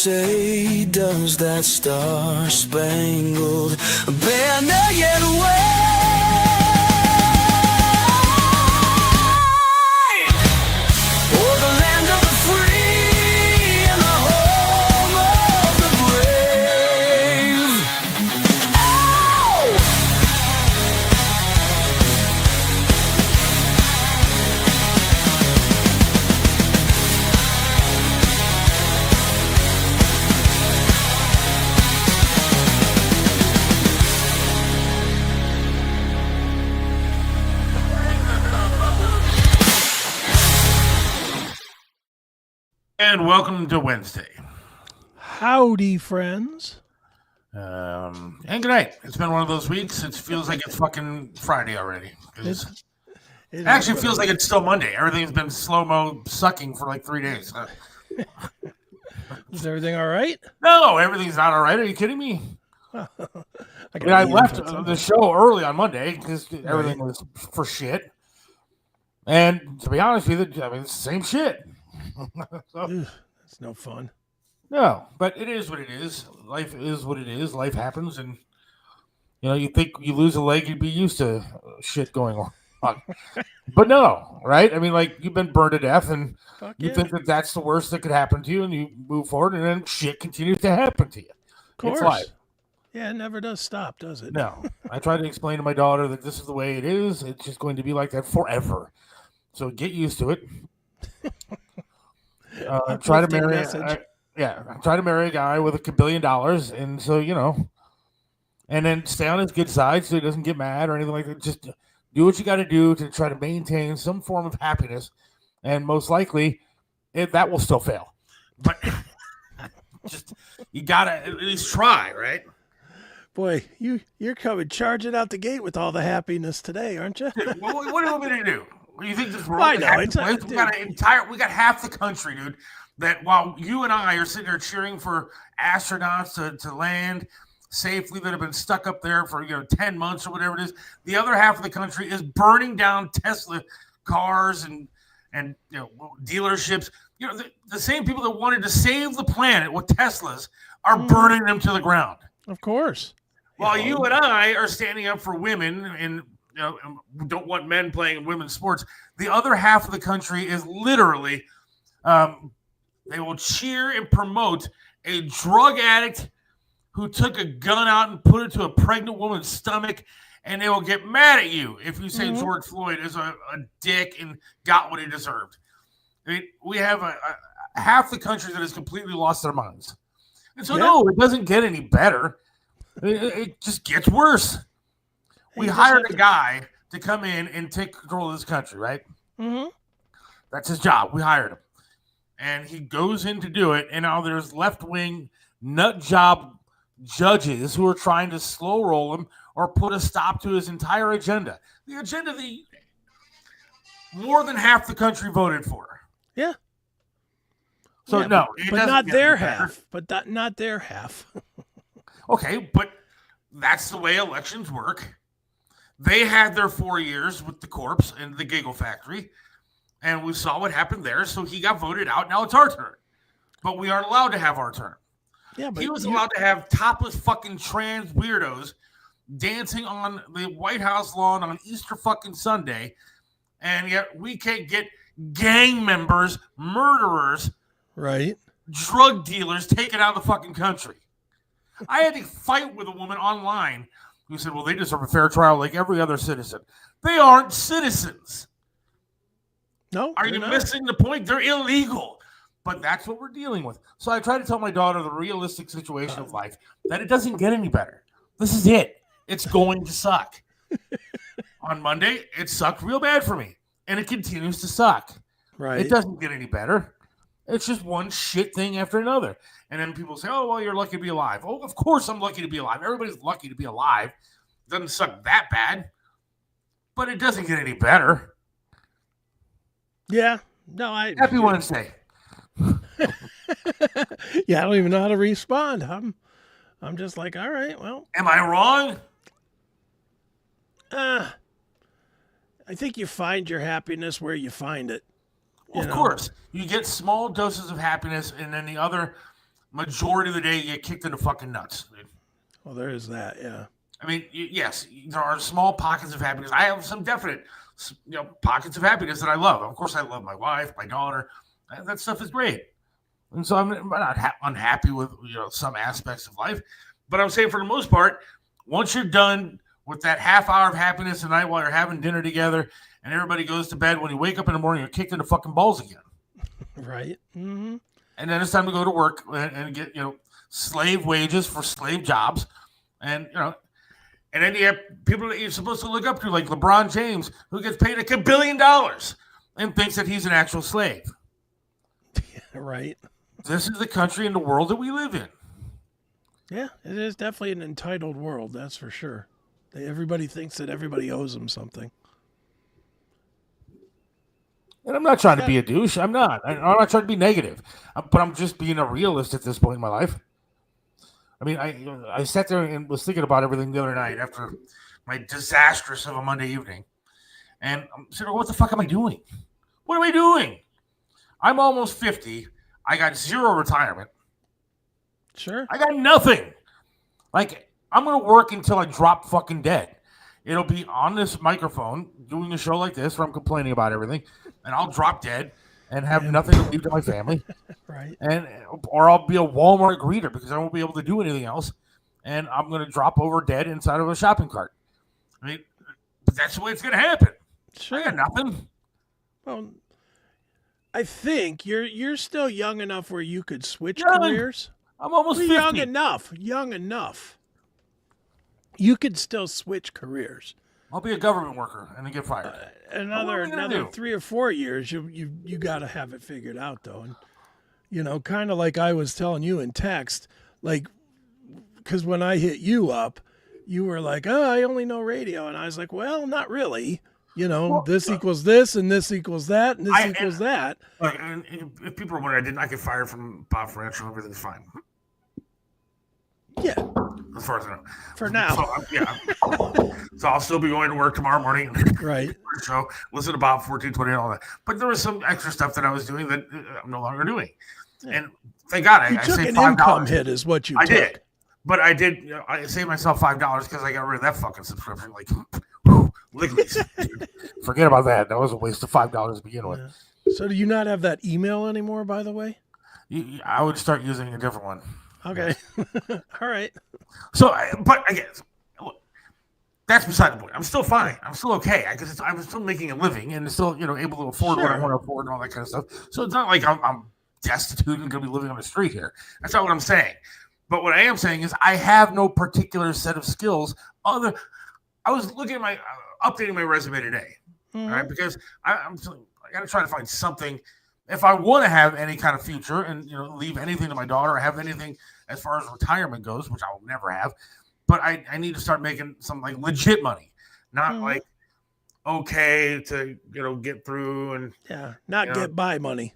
say, does that star-spangled banner yet wave? For the land of the free and the home of the brave. Ow! And welcome to Wednesday. Howdy, friends. And good night. It's been one of those weeks. It feels like it's fucking Friday already. It actually feels like it's still Monday. Everything's been slow-mo sucking for like 3 days. Is everything all right? No, everything's not all right. Are you kidding me? I left the show early on Monday because everything was for shit. And to be honest with you, I mean, it's the same shit. That's no fun. No, but it is what it is. Life is what it is. Life happens, and you think you lose a leg, you'd be used to shit going on. But no, right? I mean, like, you've been burned to death, and you think that that's the worst that could happen to you, and you move forward, and then shit continues to happen to you. Of course. It's life. Yeah, it never does stop, does it? No. I try to explain to my daughter that this is the way it is. It's just going to be like that forever. So get used to it. Try to marry a guy with $1 billion, and so and then stay on his good side so he doesn't get mad or anything like that. Just do what you got to do to try to maintain some form of happiness, and most likely that will still fail. But just you gotta at least try, right? Boy, you're coming charging out the gate with all the happiness today, aren't you? Dude, what do you want me to do? You think this world? I know. We got half the country, dude. That while you and I are sitting there cheering for astronauts to land safely that have been stuck up there for 10 months or whatever it is, the other half of the country is burning down Tesla cars and dealerships. The same people that wanted to save the planet with Teslas are burning them to the ground. Of course. While you and I are standing up for women and don't want men playing in women's sports, the other half of the country is literally they will cheer and promote a drug addict who took a gun out and put it to a pregnant woman's stomach, and they will get mad at you if you say George Floyd is a dick and got what he deserved. I mean, we have a half the country that has completely lost their minds. And so, no, it doesn't get any better. It just gets worse. We hired a guy to come in and take control of this country, right? Mm-hmm. That's his job. We hired him. And he goes in to do it, and now there's left-wing nut job judges who are trying to slow roll him or put a stop to his entire agenda. The agenda that more than half the country voted for. Yeah. So, but not their half. But not their half. Okay, but that's the way elections work. They had their 4 years with the corpse and the Giggle Factory, and we saw what happened there. So he got voted out. Now it's our turn, but we aren't allowed to have our turn. Yeah, but he was allowed to have topless fucking trans weirdos dancing on the White House lawn on Easter fucking Sunday, and yet we can't get gang members, murderers, right, drug dealers taken out of the fucking country. I had to fight with a woman online who said, well, they deserve a fair trial like every other citizen. They aren't citizens. No. Are you missing the point? They're illegal. But that's what we're dealing with. So I try to tell my daughter the realistic situation of life, that it doesn't get any better. This is it. It's going to suck. On Monday, it sucked real bad for me. And it continues to suck. Right. It doesn't get any better. It's just one shit thing after another. And then people say, oh, well, you're lucky to be alive. Oh, of course I'm lucky to be alive. Everybody's lucky to be alive. It doesn't suck that bad. But it doesn't get any better. Yeah. No, Happy Wednesday. Yeah, I don't even know how to respond. I'm just like, all right, well. Am I wrong? I think you find your happiness where you find it. Of course. You get small doses of happiness, and then the other majority of the day you get kicked in the fucking nuts. Well, there is that, yeah. I mean, yes, there are small pockets of happiness. I have some definite, pockets of happiness that I love. Of course, I love my wife, my daughter. That stuff is great. And so I'm not unhappy with some aspects of life, but I'm saying for the most part, once you're done with that half hour of happiness a night while you're having dinner together, and everybody goes to bed, when you wake up in the morning, you're kicked in the fucking balls again. Right. Mm-hmm. And then it's time to go to work and get slave wages for slave jobs, and and then you have people that you're supposed to look up to, like LeBron James, who gets paid $1 billion and thinks that he's an actual slave. Right. This is the country and the world that we live in. Yeah, it is definitely an entitled world, that's for sure. Everybody thinks that everybody owes them something. And I'm not trying to be a douche. I'm not. I'm not trying to be negative. But I'm just being a realist at this point in my life. I mean, I sat there and was thinking about everything the other night after my disastrous of a Monday evening. And I'm saying, what the fuck am I doing? What am I doing? I'm almost 50. I got zero retirement. Sure. I got nothing. Like, I'm going to work until I drop fucking dead. It'll be on this microphone doing a show like this where I'm complaining about everything, and I'll drop dead and have nothing to leave to my family. Right. Or I'll be a Walmart greeter because I won't be able to do anything else, and I'm going to drop over dead inside of a shopping cart. I mean, but that's the way it's going to happen. Sure. I got nothing. Well, I think you're still young enough where you could switch Young. careers. I'm almost 50. Young enough. You could still switch careers. I'll be a government worker and then get fired. Another 3 or 4 years, you got to have it figured out though, and kind of like I was telling you in text, like, because when I hit you up, you were like, "Oh, I only know radio," and I was like, "Well, not really. This equals this, and this equals that, and this equals that." And if people are wondering, I get fired from Bob Financial, everything's fine. Yeah. As far as I know. For now. So I'll still be going to work tomorrow morning. Right. So listen to Bob 1420 and all that. But there was some extra stuff that I was doing that I'm no longer doing. Yeah. And thank God I took saved an $5. Income hit is what you I took. did. But I did. I saved myself $5 because I got rid of that fucking subscription. Like, Liglies. Forget about that. That was a waste of $5 to begin with. Yeah. So do you not have that email anymore, by the way? I would start using a different one. Okay. All right. So, but again, look, that's beside the point. I'm still fine. I'm still okay because I'm still making a living and still, able to afford what I want to afford and all that kind of stuff. So it's not like I'm destitute and going to be living on the street here. That's not what I'm saying. But what I am saying is I have no particular set of skills. I was looking at updating my resume today, all right? Because I got to try to find something. If I want to have any kind of future and leave anything to my daughter or have anything as far as retirement goes, which I will never have, but I need to start making some like legit money, not like okay to get through and not get by money.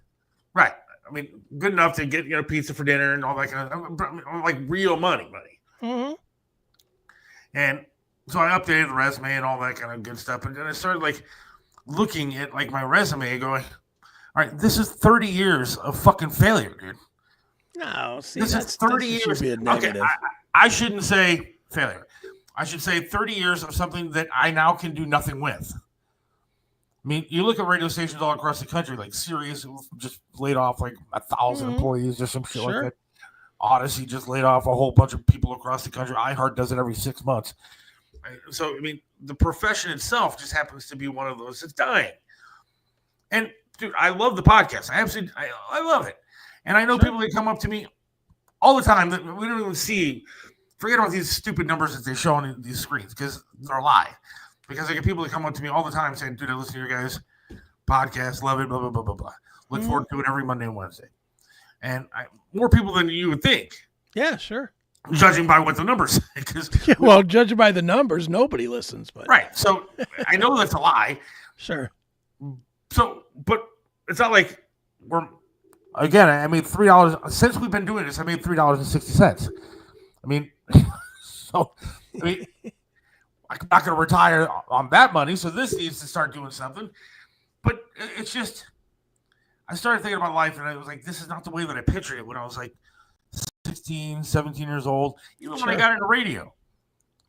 Right. I mean, good enough to get pizza for dinner and all that kind of stuff, like real money. Mm-hmm. And so I updated the resume and all that kind of good stuff, and then I started like looking at like my resume and going, all right, this is 30 years of fucking failure, dude. No, see, this is 30 years. Should be a negative. Okay, I shouldn't say failure. I should say 30 years of something that I now can do nothing with. I mean, you look at radio stations all across the country, like Sirius just laid off like 1,000 employees or some shit like that. Odyssey just laid off a whole bunch of people across the country. iHeart does it every 6 months. So, I mean, the profession itself just happens to be one of those that's dying. And dude, I love the podcast. I love it. And I know people that come up to me all the time that we don't even see. Forget about these stupid numbers that they show on these screens because they're a lie. Because I get people that come up to me all the time saying, dude, I listen to your guys' podcast, love it, blah, blah, blah, blah, blah. Look forward to it every Monday and Wednesday. And more people than you would think. Yeah, sure. Judging by what the numbers say. Well, judging by the numbers, nobody listens. But right. So I know that's a lie. Sure. So, but it's not like again, I made $3 since we've been doing this. I made $3.60. I mean, I'm not going to retire on that money, so this needs to start doing something. But it's just, I started thinking about life, and I was like, this is not the way that I pictured it when I was like 16, 17 years old, even when I Sure. got into radio,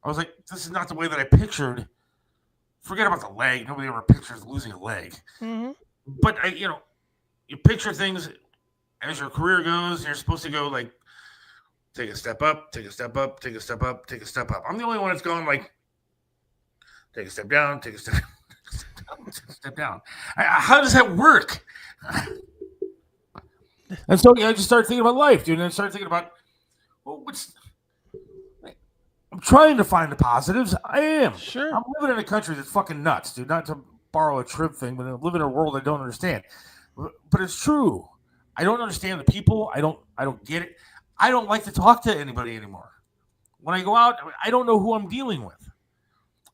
I was like, this is not the way that I pictured. Forget about the leg. Nobody ever pictures losing a leg. Mm-hmm. But you picture things as your career goes, and you're supposed to go like take a step up, take a step up, take a step up, take a step up. I'm the only one that's going like take a step down, take a step down, take a step down. How does that work? And so I just started thinking about life, dude. And I started thinking about, well, I'm trying to find the positives. I am. Sure. I'm living in a country that's fucking nuts, dude. Not to borrow a trip thing, but I live in a world I don't understand. But it's true. I don't understand the people. I don't get it. I don't like to talk to anybody anymore. When I go out, I don't know who I'm dealing with.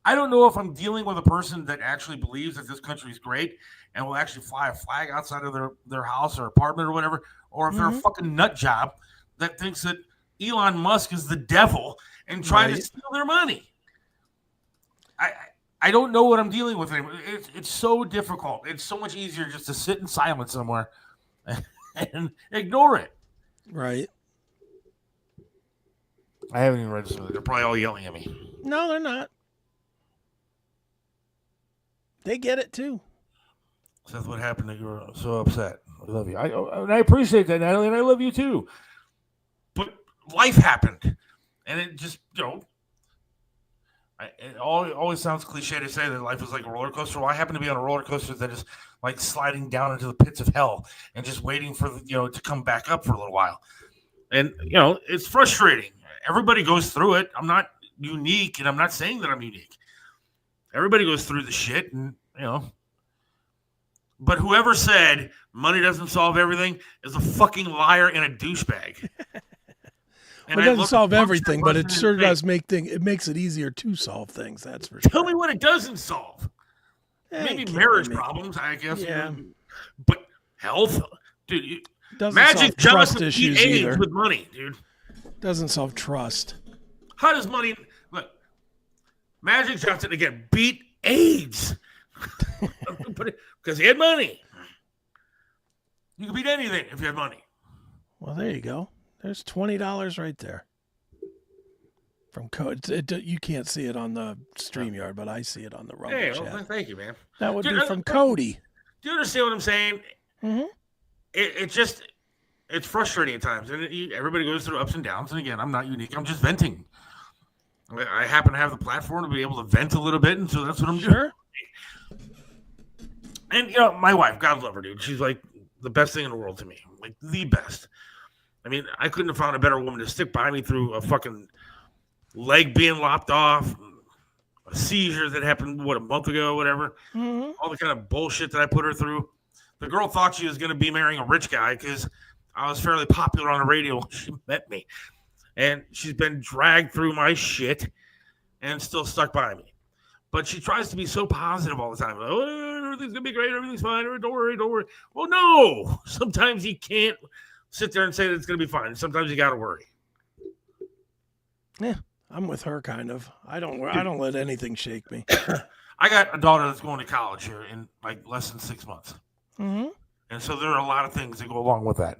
I don't know if I'm dealing with a person that actually believes that this country is great and will actually fly a flag outside of their house or apartment or whatever, or if they're a fucking nut job that thinks that Elon Musk is the devil and trying to steal their money. I don't know what I'm dealing with anymore. It's so difficult. It's so much easier just to sit in silence somewhere and ignore it. Right. I haven't even read this. They're probably all yelling at me. No, they're not. They get it too. Seth, what happened that you were so upset? I love you. I appreciate that, Natalie, and I love you too. But life happened, and it just, it always sounds cliche to say that life is like a roller coaster. Well, I happen to be on a roller coaster that is like sliding down into the pits of hell and just waiting for to come back up for a little while. And it's frustrating. Everybody goes through it. I'm not unique, and I'm not saying that I'm unique. Everybody goes through the shit, and But whoever said money doesn't solve everything is a fucking liar and a douchebag. It doesn't solve everything, but it sure does make things. It makes it easier to solve things. That's for sure. Tell me what it doesn't solve. Maybe marriage problems, I guess. Yeah. But health, dude. Doesn't Magic solve trust Johnson issues beat AIDS either. with money, dude. Doesn't solve trust. How does money look? Magic Johnson again beat AIDS because he had money. You can beat anything if you have money. Well, there you go. There's $20 right there. From Cody. You can't see it on the StreamYard, but I see it on the Rumble chat. Well, thank you, man. That would be from Cody. Do you understand what I'm saying? Mm-hmm. It's frustrating at times, and everybody goes through ups and downs. And again, I'm not unique. I'm just venting. I happen to have the platform to be able to vent a little bit, and so that's what I'm doing. And my wife, God love her, dude. She's like the best thing in the world to me, like the best. I mean, I couldn't have found a better woman to stick by me through a fucking leg being lopped off, a seizure that happened, a month ago, whatever. Mm-hmm. All the kind of bullshit that I put her through. The girl thought she was going to be marrying a rich guy because I was fairly popular on the radio when she met me. And she's been dragged through my shit and still stuck by me. But she tries to be so positive all the time. Oh, everything's going to be great. Everything's fine. Don't worry. Well, no. Sometimes you can't sit there and say that it's going to be fine. Sometimes you got to worry. Yeah, I'm with her kind of. I don't let anything shake me. I got a daughter that's going to college here in like less than 6 months. Mm-hmm. And so there are a lot of things that go along with that.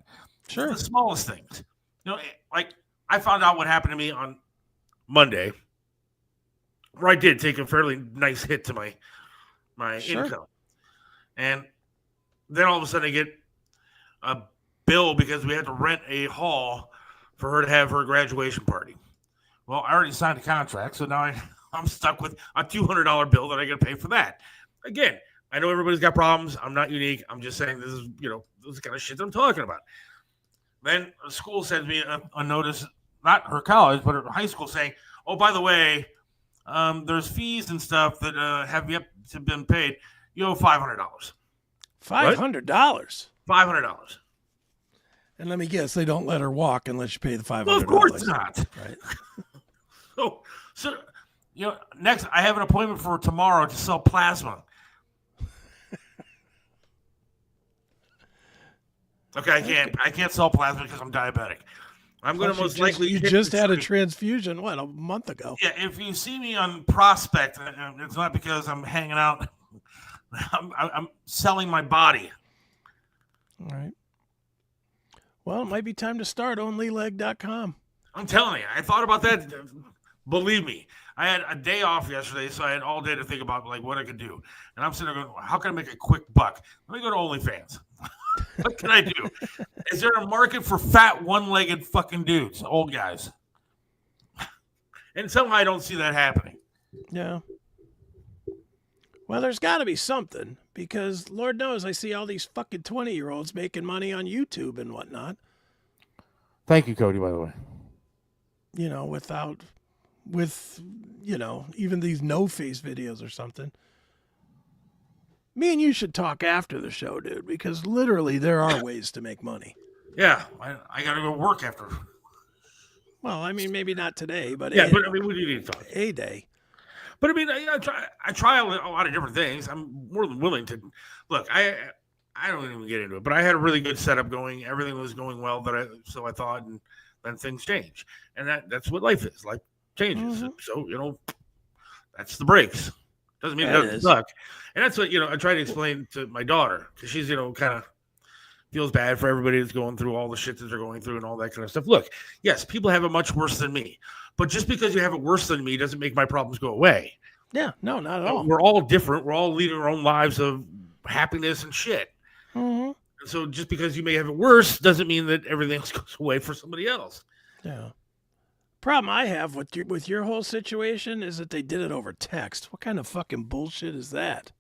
Sure. The smallest things. Like I found out what happened to me on Monday, where I did take a fairly nice hit to my income. And then all of a sudden I get a bill because we had to rent a hall for her to have her graduation party. Well, I already signed a contract, so now I'm stuck with a $200 bill that I got to pay for that. Again, I know everybody's got problems. I'm not unique. I'm just saying this is the kind of shit that I'm talking about. Then the school sends me a notice, not her college, but her high school saying, oh, by the way, there's fees and stuff that have yet to been paid. You owe $500. $500? $500. And let me guess, they don't let her walk unless you pay the $500. Well, of course not. Right. So next I have an appointment for tomorrow to sell plasma. Okay, I can't sell plasma because I'm diabetic. I'm going to most likely. You just had a transfusion, a month ago? Yeah, if you see me on Prospect, it's not because I'm hanging out. I'm selling my body. All right. Well, it might be time to start onlyleg.com. I'm telling you, I thought about that. Believe me, I had a day off yesterday, so I had all day to think about like what I could do. And I'm sitting there going, how can I make a quick buck? Let me go to OnlyFans. What can I do? Is there a market for fat, one-legged fucking dudes, old guys? And somehow I don't see that happening. Yeah. Well, there's got to be something because Lord knows I see all these fucking 20-year-olds making money on YouTube and whatnot. Thank you, Cody, by the way. You know, with, you know, even these no-face videos or something. Me and you should talk after the show, dude, because literally there are ways to make money. Yeah, I got to go work after. Well, I mean, maybe not today, but yeah, but I mean, we do need to talk. A day. But I mean, I try a lot of different things. I'm more than willing to look. I don't even get into it, but I had a really good setup going. Everything was going well, so I thought, and then things change, and that's what life is. Life changes. Mhm. So you know, that's the breaks. Doesn't mean it doesn't suck. And that's what I try to explain to my daughter because she's kind of feels bad for everybody that's going through all the shit that they're going through and all that kind of stuff. Look, yes, people have it much worse than me. But just because you have it worse than me doesn't make my problems go away. Yeah, no, not at all. We're all different. We're all leading our own lives of happiness and shit. Mm-hmm. And so just because you may have it worse doesn't mean that everything else goes away for somebody else. Yeah. Problem I have with your whole situation is that they did it over text. What kind of fucking bullshit is that?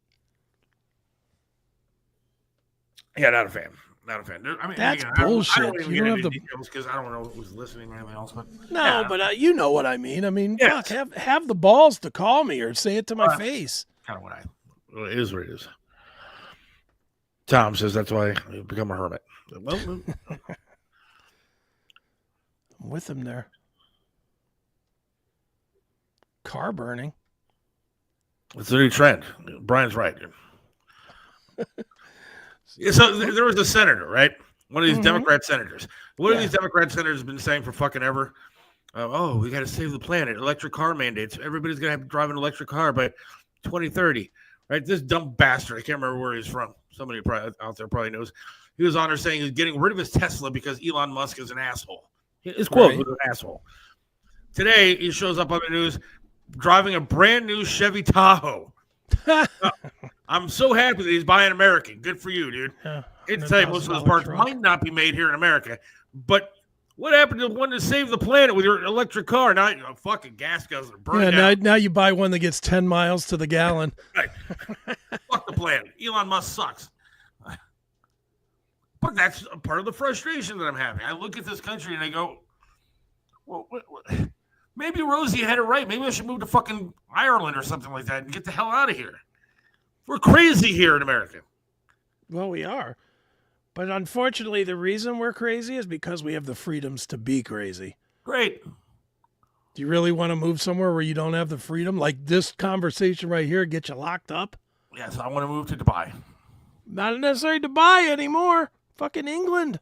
Yeah, not a fan. Not a fan. I mean, That's again, bullshit. I don't even You get don't into have the details because I don't know who's listening or anything else. But No, yeah. but you know what I mean. I mean, Yes. fuck, have the balls to call me or say it to my face. Kind of well, it is what it is. Tom says that's why you become a hermit. Well, I'm with him there. Car burning. it's a new trend. Brian's right. So there was a senator, right? One of these Democrat senators. What have these Democrat senators been saying for fucking ever? We got to save the planet. Electric car mandates. Everybody's going to have to drive an electric car by 2030. Right? This dumb bastard. I can't remember where he's from. Somebody probably out there probably knows. He was on there saying he's getting rid of his Tesla because Elon Musk is an asshole. His quote was an asshole. Today, he shows up on the news driving a brand new Chevy Tahoe. I'm so happy that he's buying American. Good for you, dude. Yeah, It's tell you most of those parts might not be made here in America, but what happened to the one to save the planet with your electric car? Now you're a fucking gas guzzler. Burn now you buy one that gets 10 miles to the gallon. Right. Fuck the planet. Elon Musk sucks. But that's a part of the frustration that I'm having. I look at this country and I go, well, maybe Rosie had it right. Maybe I should move to fucking Ireland or something like that and get the hell out of here. We're crazy here in America. Well, we are. But unfortunately, the reason we're crazy is because we have the freedoms to be crazy. Great. Do you really want to move somewhere where you don't have the freedom? Like this conversation right here get you locked up? Yes, I want to move to Dubai. Not necessarily Dubai anymore. Fucking England.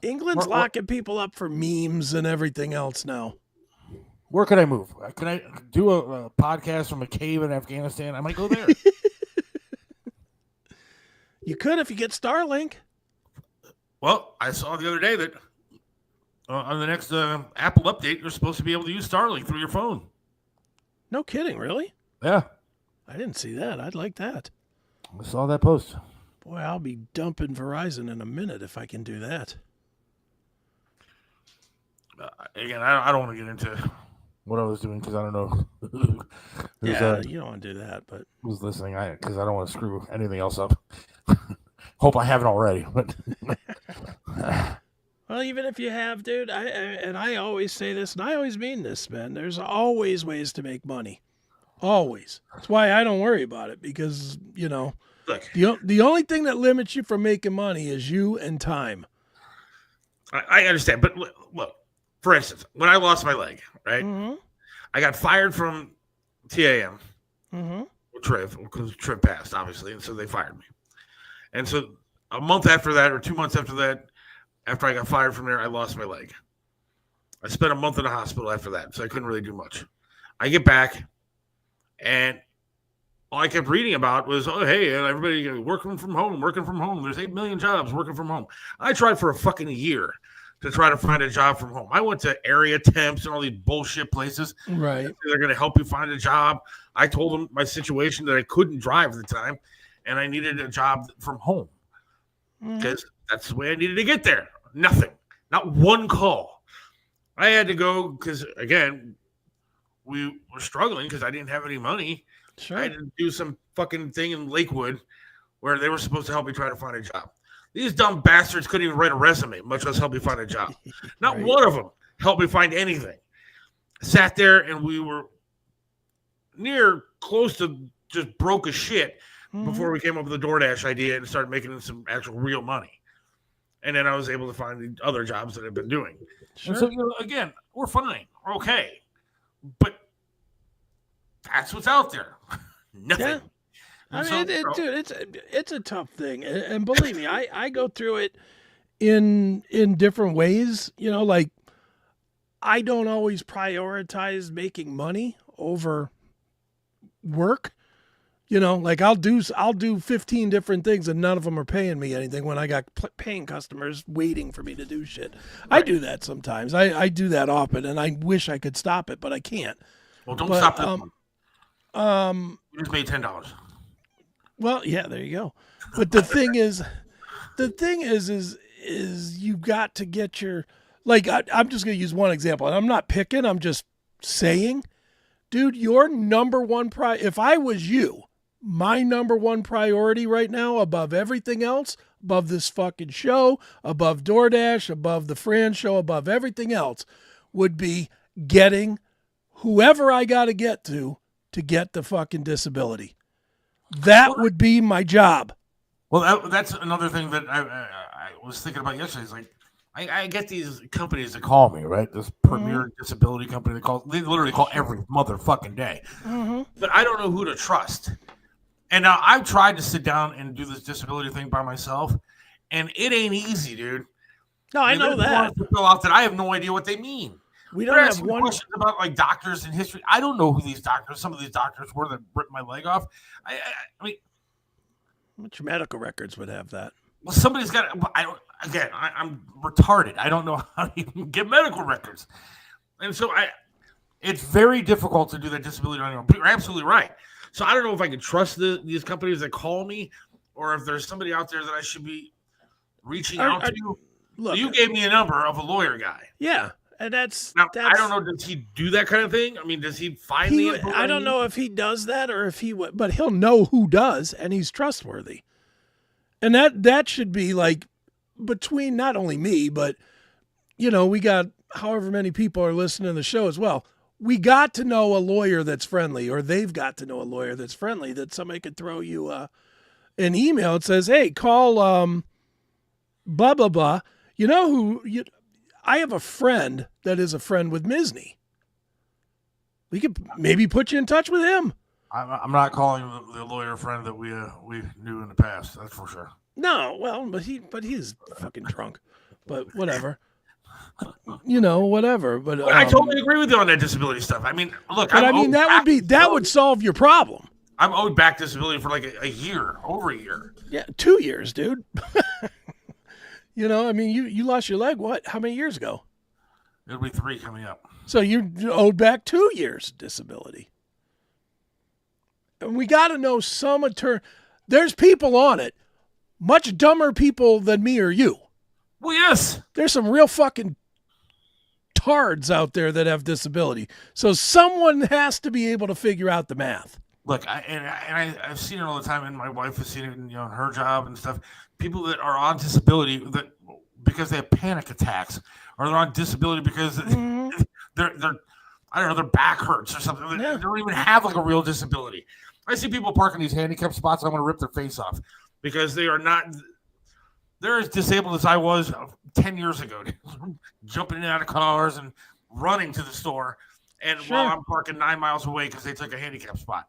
England's locking people up for memes and everything else now. Where can I move? Can I do a podcast from a cave in Afghanistan? I might go there. You could if you get Starlink. Well, I saw the other day that on the next Apple update, you're supposed to be able to use Starlink through your phone. No kidding, really? Yeah. I didn't see that. I'd like that. I saw that post. Boy, I'll be dumping Verizon in a minute if I can do that. Again, I don't want to get into what I was doing because I don't know. You don't want to do that, but who's listening? Because I don't want to screw anything else up. Hope I haven't already. But well, even if you have, dude, I always say this, and I always mean this, man. There's always ways to make money. Always. That's why I don't worry about it because, look, the only thing that limits you from making money is you and time. I understand, but look, for instance, when I lost my leg, right? Mm-hmm. I got fired from TAM, Triv, because Triv passed, obviously, and so they fired me. And so a month after that, or 2 months after that, after I got fired from there, I lost my leg. I spent a month in the hospital after that, so I couldn't really do much. I get back, and all I kept reading about was, oh, hey, everybody working from home. There's 8 million jobs working from home. I tried for a fucking year to try to find a job from home. I went to area temps and all these bullshit places. Right. They're going to help you find a job. I told them my situation that I couldn't drive at the time and I needed a job from home because that's the way I needed to get there. Nothing. Not one call. I had to go because, again, we were struggling because I didn't have any money. Sure. I had to do some fucking thing in Lakewood where they were supposed to help me try to find a job. These dumb bastards couldn't even write a resume, much less help me find a job. Not Right. one of them helped me find anything. I sat there and we were close to just broke as shit before we came up with the DoorDash idea and started making some actual real money. And then I was able to find the other jobs that I've been doing. Sure. And so, again, we're fine. We're okay. But that's what's out there. Nothing. Yeah. I mean, dude, it's a tough thing, and believe me, I go through it in different ways. You know, like I don't always prioritize making money over work. You know, like I'll do 15 different things and none of them are paying me anything when I got paying customers waiting for me to do shit. Right. I do that sometimes. I do that often, and I wish I could stop it, but I can't. Well, don't stop that one. You just made $10. Well, yeah, there you go. But the thing is you got to get your, like, I'm just going to use one example. And I'm not picking, I'm just saying, dude, your number one if I was you, my number one priority right now above everything else, above this fucking show, above DoorDash, above the Fran show, above everything else, would be getting whoever I got to get the fucking disability. That would be my job. Well, that's another thing that I was thinking about yesterday. It's like I get these companies that call me, right? This premier disability company they literally call every motherfucking day. But I don't know who to trust. And now I've tried to sit down and do this disability thing by myself, and it ain't easy, dude. No, I know that. Fill out that I have no idea what they mean. We don't have one question about like doctors in history. I don't know who some of these doctors were that ripped my leg off. I mean, which medical records would have that? Well, somebody's got. I'm retarded. I don't know how to even get medical records, and so it's very difficult to do that disability on your own. But you're absolutely right. So I don't know if I can trust these companies that call me, or if there's somebody out there that I should be reaching out to. Look, you gave me a number of a lawyer guy. Yeah. And that's I don't know. Does he do that kind of thing? I mean, does he find the info? I don't know if he does that or if he would, but he'll know who does, and he's trustworthy. And that should be like between not only me, but you know, we got however many people are listening to the show as well. We got to know a lawyer that's friendly, or they've got to know a lawyer that's friendly. That somebody could throw you an email that says, "Hey, call blah blah blah." You know who you. I have a friend that is a friend with Misney. We could maybe put you in touch with him. I'm not calling the lawyer friend that we knew in the past. That's for sure. No, well, but he's fucking drunk. But whatever. You know, whatever. But I totally agree with you on that disability stuff. I mean, look. But I mean, that would solve your problem. I'm owed back disability for like a year, over a year. Yeah, 2 years, dude. You know, I mean, you lost your leg, what? How many years ago? It'll be 3 coming up. So you're owed back 2 years disability. And we got to know some attorney. There's people on it, much dumber people than me or you. Well, yes. There's some real fucking tards out there that have disability. So someone has to be able to figure out the math. Look, I've seen it all the time, and my wife has seen it in her job and stuff. People that are on disability because they have panic attacks, or they're on disability because they're I don't know, their back hurts or something. Yeah. They don't even have like a real disability. I see people parking these handicapped spots. I'm going to rip their face off because they're as disabled as I was 10 years ago, jumping in and out of cars and running to the store, and while I'm parking 9 miles away because they took a handicapped spot.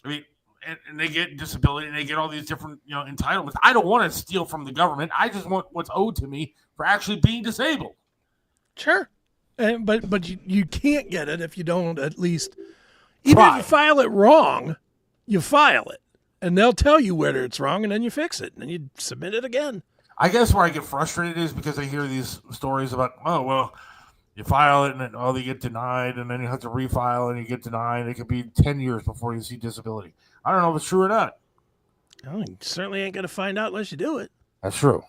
I mean. And they get disability, and they get all these different, entitlements. I don't want to steal from the government. I just want what's owed to me for actually being disabled. Sure, but you can't get it if you don't at least, even if you file it wrong, you file it, and they'll tell you whether it's wrong, and then you fix it, and then you submit it again. I guess where I get frustrated is because I hear these stories about, oh, well, you file it and then, they get denied, and then you have to refile and you get denied. It could be 10 years before you see disability. I don't know if it's true or not. Well, you certainly ain't going to find out unless you do it. That's true.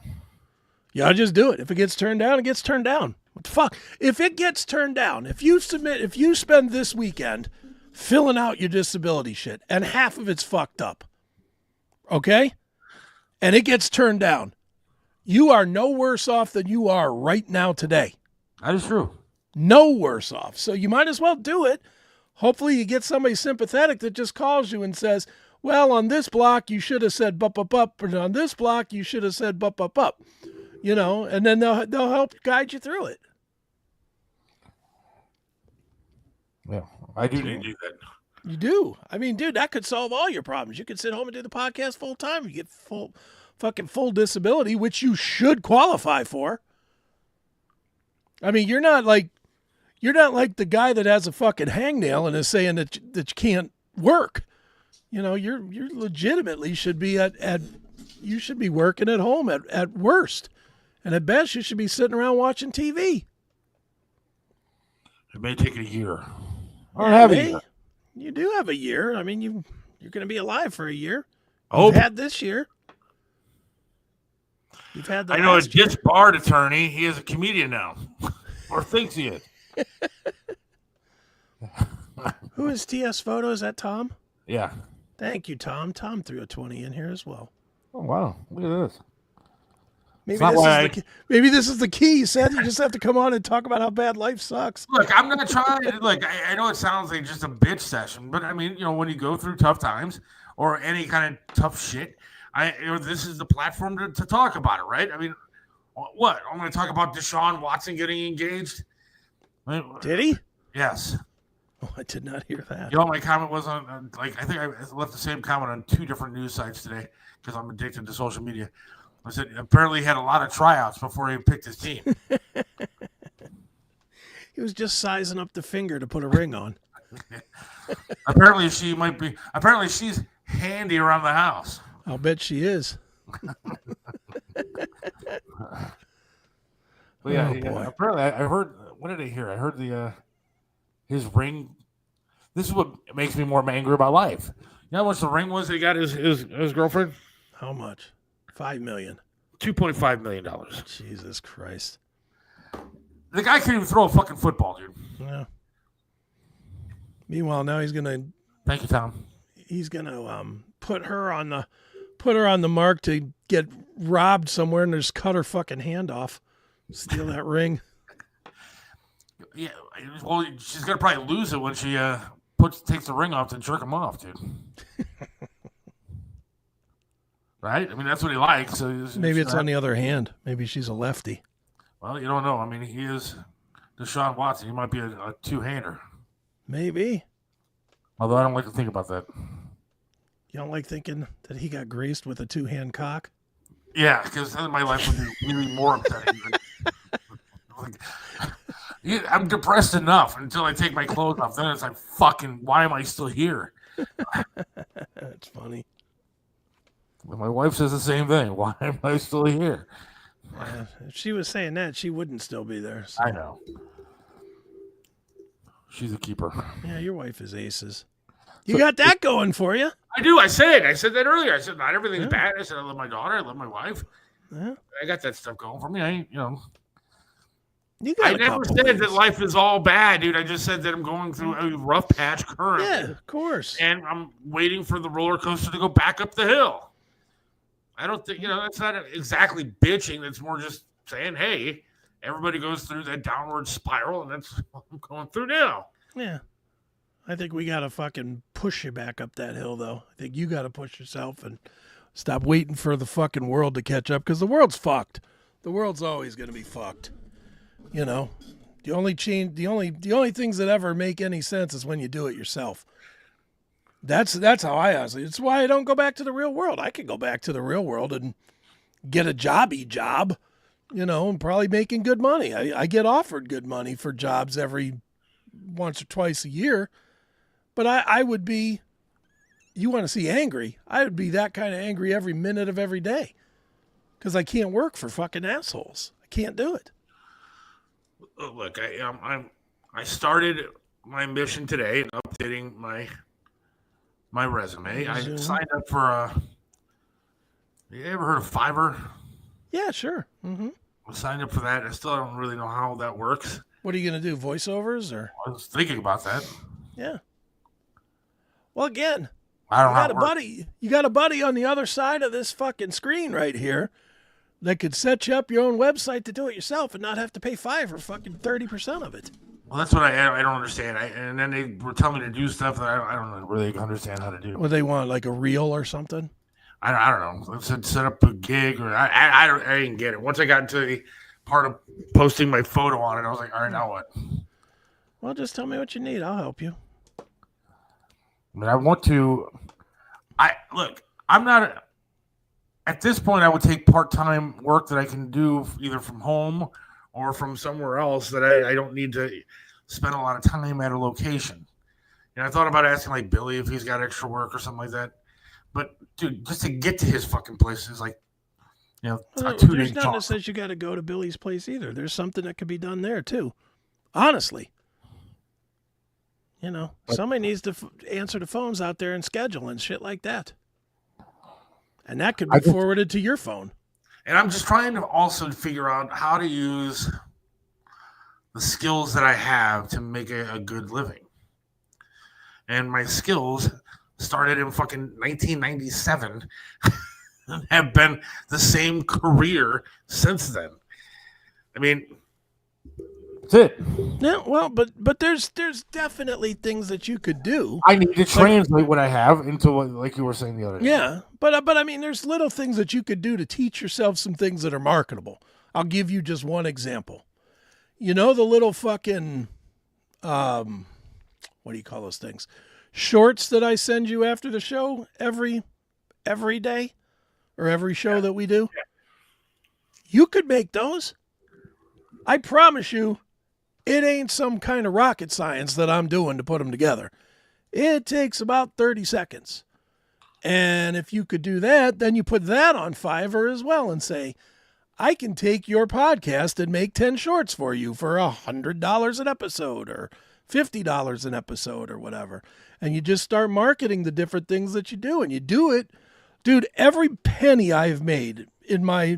Yeah, just do it. If it gets turned down, it gets turned down. What the fuck? If it gets turned down, if you spend this weekend filling out your disability shit and half of it's fucked up, okay? And it gets turned down, you are no worse off than you are right now today. That is true. No worse off. So you might as well do it. Hopefully you get somebody sympathetic that just calls you and says, well, on this block, you should have said bup, bup, bup. And on this block, you should have said bup, bup, bup. You know, and then they'll help guide you through it. Yeah, I do need to do that. You do. I mean, dude, that could solve all your problems. You could sit home and do the podcast full time. You get full disability, which you should qualify for. I mean, you're not like the guy that has a fucking hangnail and is saying that you can't work. You know, you're legitimately should be you should be working at home at worst. And at best, you should be sitting around watching TV. It may take a year. I don't have a year. You do have a year. I mean, you're going to be alive for a year. Oh, You've had this year. You've had the I know a last year. disbarred attorney. He is a comedian now, or thinks he is. Who is TS Photo? Is that Tom? Yeah. Thank you, Tom. Tom threw a 20 in here as well. Oh wow! Look at this. Maybe this is the key, Seth. You just have to come on and talk about how bad life sucks. Look, I'm gonna try. Like, I know it sounds like just a bitch session, but I mean, you know, when you go through tough times or any kind of tough shit, this is the platform to talk about it, right? I mean, what? I'm gonna talk about Deshaun Watson getting engaged. Did he? Yes. Oh, I did not hear that. You know what my comment was on? I think I left the same comment on 2 different news sites today because I'm addicted to social media. I said apparently he had a lot of tryouts before he picked his team. He was just sizing up the finger to put a ring on. Apparently she's handy around the house. I'll bet she is. But yeah, boy. apparently I heard. What did I hear? I heard his ring. This is what makes me more angry about life. You know how much the ring was that he got his girlfriend? How much? $5 million. $2.5 million. Jesus Christ. The guy can't even throw a fucking football, dude. Yeah. Meanwhile, now he's gonna. Thank you, Tom. He's gonna put her on the mark to get robbed somewhere and just cut her fucking hand off, steal that ring. Yeah, well, she's gonna probably lose it when she takes the ring off and jerk him off, dude. Right? I mean, that's what he likes. So Maybe it's on the other hand. Maybe she's a lefty. Well, you don't know. I mean, he is Deshaun Watson. He might be a two-hander. Maybe. Although I don't like to think about that. You don't like thinking that he got graced with a 2-hand cock? Yeah, because then my life would be really more upsetting. I'm depressed enough until I take my clothes off. Then it's like, fucking, why am I still here? That's funny. My wife says the same thing. Why am I still here? Yeah, if she was saying that, she wouldn't still be there. So. I know. She's a keeper. Yeah, your wife is aces. You got that going for you. I do. I said that earlier. I said not everything's bad. I said I love my daughter. I love my wife. Yeah. I got that stuff going for me. I got never said that life is all bad, dude. I just said that I'm going through a rough patch currently. Yeah, of course. And I'm waiting for the roller coaster to go back up the hill. I don't think, that's not exactly bitching. That's more just saying, hey, everybody goes through that downward spiral, and that's what I'm going through now. Yeah. I think we got to fucking push you back up that hill, though. I think you got to push yourself and stop waiting for the fucking world to catch up, because the world's fucked. The world's always going to be fucked. The only things that ever make any sense is when you do it yourself. That's how I honestly. It's why I don't go back to the real world. I could go back to the real world and get a job, and probably making good money. I get offered good money for jobs every once or twice a year, but I would be, you want to see angry, I would be that kind of angry every minute of every day because I can't work for fucking assholes. I can't do it. Look, I started my mission today in updating my resume. I signed up for you ever heard of Fiverr? Yeah, sure. I signed up for that. I still don't really know how that works. What are you going to do, voiceovers or? I was thinking about that. Yeah. Well, again, I don't know. You got a buddy on the other side of this fucking screen right here that could set you up your own website to do it yourself and not have to pay Fiverr fucking 30% of it. Well, that's what I don't understand. And then they were telling me to do stuff that I don't really understand how to do. What they want, like a reel or something? I don't know. Let's set up a gig or I didn't get it. Once I got into the part of posting my photo on it, I was like, all right, now what? Well, just tell me what you need. I'll help you. But I want to. I'm not. At this point, I would take part-time work that I can do either from home or from somewhere else that I don't need to spend a lot of time at a location. And I thought about asking like Billy if he's got extra work or something like that. But dude, just to get to his fucking place is like, a 2-day There's nothing that says you got to go to Billy's place either. There's something that could be done there too. Honestly. Somebody needs to answer the phones out there and schedule and shit like that. And that could be forwarded to your phone. And I'm just trying to also figure out how to use the skills that I have to make a good living. And my skills started in fucking 1997 and have been the same career since then. I mean, that's it. Yeah, well, but there's definitely things that you could do. I need to translate what I have into what, like you were saying the other day. Yeah, but I mean, there's little things that you could do to teach yourself some things that are marketable. I'll give you just one example. The little fucking, what do you call those things? Shorts that I send you after the show every day or every show that we do. Yeah. You could make those. I promise you. It ain't some kind of rocket science that I'm doing to put them together. It takes about 30 seconds. And if you could do that, then you put that on Fiverr as well and say, I can take your podcast and make 10 shorts for you for $100 an episode or $50 an episode or whatever. And you just start marketing the different things that you do. And you do it. Dude, every penny I've made in my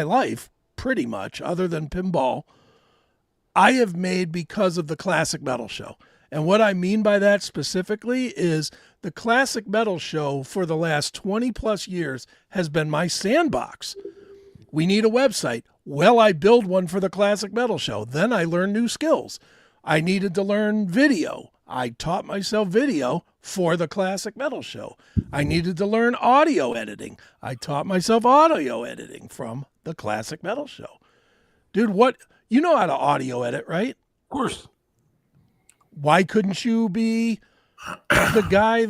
life, pretty much, other than pinball, I have made because of the Classic Metal Show. And what I mean by that specifically is the Classic Metal Show for the last 20 plus years has been my sandbox. We need a website. Well, I build one for the Classic Metal Show. Then I learn new skills. I needed to learn video. I taught myself video for the Classic Metal Show. I needed to learn audio editing. I taught myself audio editing from the Classic Metal Show. Dude, you know how to audio edit, right? Of course. Why couldn't you be the guy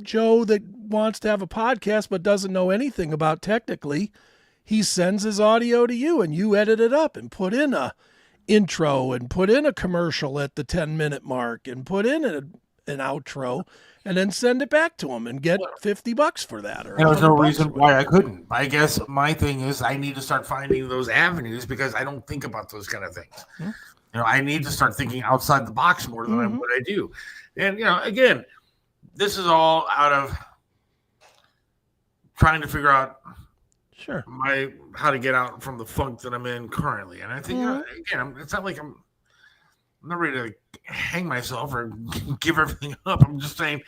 Joe that wants to have a podcast but doesn't know anything about technically? He sends his audio to you and you edit it up and put in a intro and put in a commercial at the 10-minute mark and put in an outro and then send it back to him and get $50 for that. Or there's no reason why I couldn't. I guess my thing is I need to start finding those avenues because I don't think about those kind of things. Mm-hmm. I need to start thinking outside the box more than what I do. And, again, this is all out of trying to figure out how to get out from the funk that I'm in currently. And I think, again, it's not like I'm not ready to hang myself or give everything up. I'm just saying,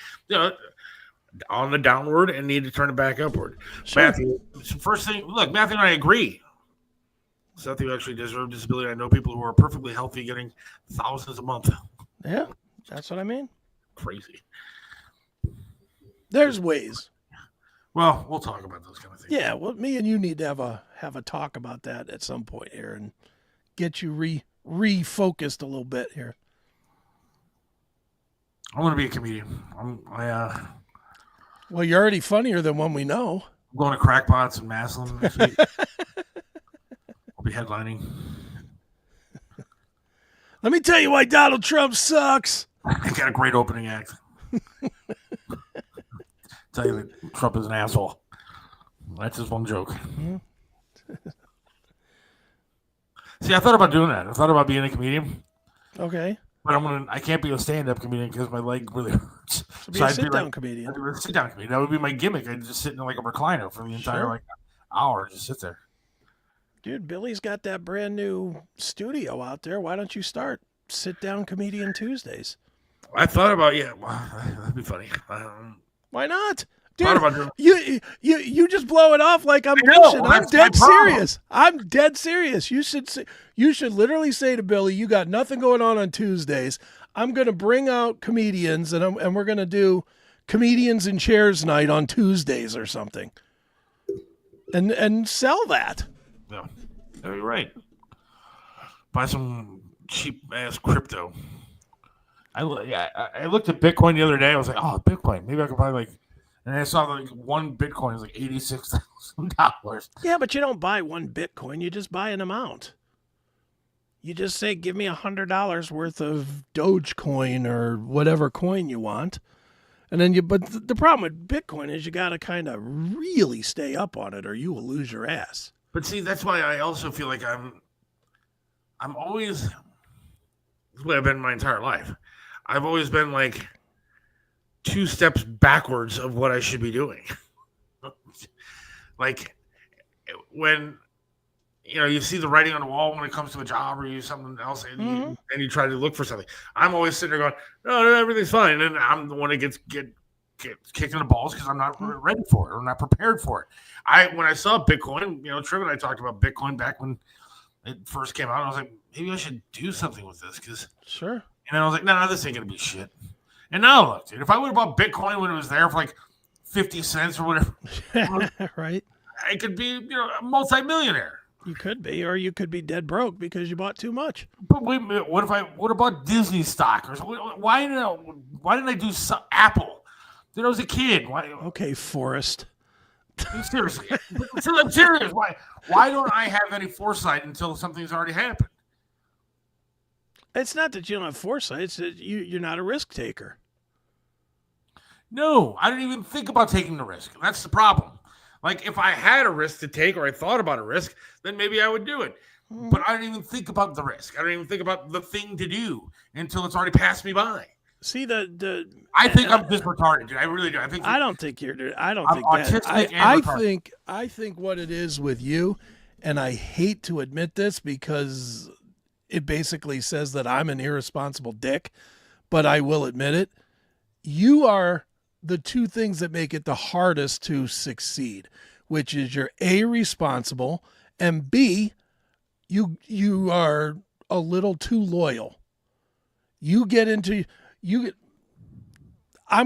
on the downward and need to turn it back upward. Sure. Matthew, first thing, look, Matthew and I agree. Seth, you actually deserve disability. I know people who are perfectly healthy getting thousands a month. Yeah, that's what I mean. Crazy. There's ways. Well, we'll talk about those kind of things. Yeah, well, me and you need to have a talk about that at some point here and get you refocused a little bit here. I want to be a comedian. Well, you're already funnier than one we know. I'm going to Crackpots in Maslin next week. I'll be headlining. Let me tell you why Donald Trump sucks. I got a great opening act. tell you that Trump is an asshole. That's just one joke. Mm-hmm. See, I thought about doing that. I thought about being a comedian. Okay. But I can't be a stand-up comedian because my leg really hurts. So be a sit-down comedian. I'd be a sit-down comedian. That would be my gimmick. I'd just sit in like a recliner for the entire hour. Just sit there. Dude, Billy's got that brand new studio out there. Why don't you start sit-down comedian Tuesdays? I thought about that'd be funny. Why not? Dude, you just blow it off like I'm bullshit. I'm dead serious. I'm dead serious. You should literally say to Billy, you got nothing going on Tuesdays. I'm going to bring out comedians and we're going to do comedians in chairs night on Tuesdays or something. And sell that. Yeah. You're right. Buy some cheap ass crypto. I looked at Bitcoin the other day. I was like, oh, Bitcoin. Maybe I could buy and I saw one Bitcoin is like $86,000. Yeah, but you don't buy one Bitcoin. You just buy an amount. You just say, give me $100 worth of Dogecoin or whatever coin you want. And then but the problem with Bitcoin is you got to kind of really stay up on it or you will lose your ass. But see, that's why I also feel like I'm always, the way I've been my entire life. I've always been like 2 steps backwards of what I should be doing. Like when you see the writing on the wall when it comes to a job or you something else, and you try to look for something. I'm always sitting there going, "No, everything's fine," and I'm the one that gets kicked in the balls because I'm not ready for it or not prepared for it. When I saw Bitcoin, Triv and I talked about Bitcoin back when it first came out. I was like, maybe I should do something with this because sure. And I was like, no, this ain't gonna be shit. And now look, dude, if I would have bought Bitcoin when it was there for like 50 cents or whatever, right? I could be, a multi-millionaire. You could be, or you could be dead broke because you bought too much. But wait a minute, what if I would have bought Disney stock or something? Why didn't I do Apple? Dude, I was a kid. Why? Okay, Forrest. Seriously, I'm serious. Why don't I have any foresight until something's already happened? It's not that you don't have foresight. It's that you're not a risk taker. No, I didn't even think about taking the risk. That's the problem. Like, if I had a risk to take or I thought about a risk, then maybe I would do it. But I didn't even think about the risk. I didn't even think about the thing to do until it's already passed me by. See, I think I'm just retarded, dude. I really do. I don't think you're. I don't think that. I think what it is with you, and I hate to admit this because it basically says that I'm an irresponsible dick, but I will admit it. You are the 2 things that make it the hardest to succeed, which is you're A, responsible, and B, you are a little too loyal. I'm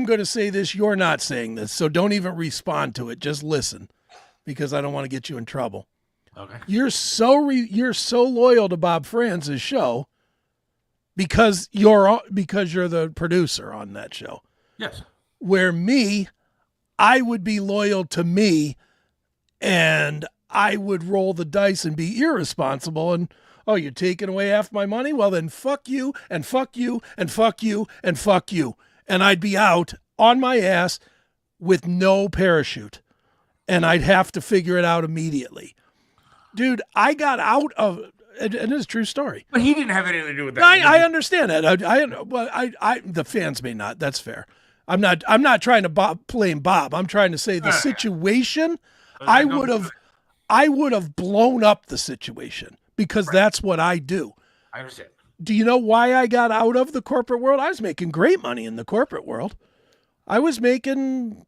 going to say this, you're not saying this, so don't even respond to it. Just listen, because I don't want to get you in trouble. Okay. You're so loyal to Bob Franz's show because you're the producer on that show. Yes. Where I would be loyal to me and I would roll the dice and be irresponsible and, oh, you're taking away half my money? Well, then fuck you and fuck you and fuck you and fuck you. And I'd be out on my ass with no parachute and I'd have to figure it out immediately. Dude, I got out of, and it's a true story. But he didn't have anything to do with that. I understand that. The fans may not. That's fair. I'm not trying to blame Bob. I'm trying to say the situation. I would have blown up the situation because that's what I do. I understand. Do you know why I got out of the corporate world? I was making great money in the corporate world. I was making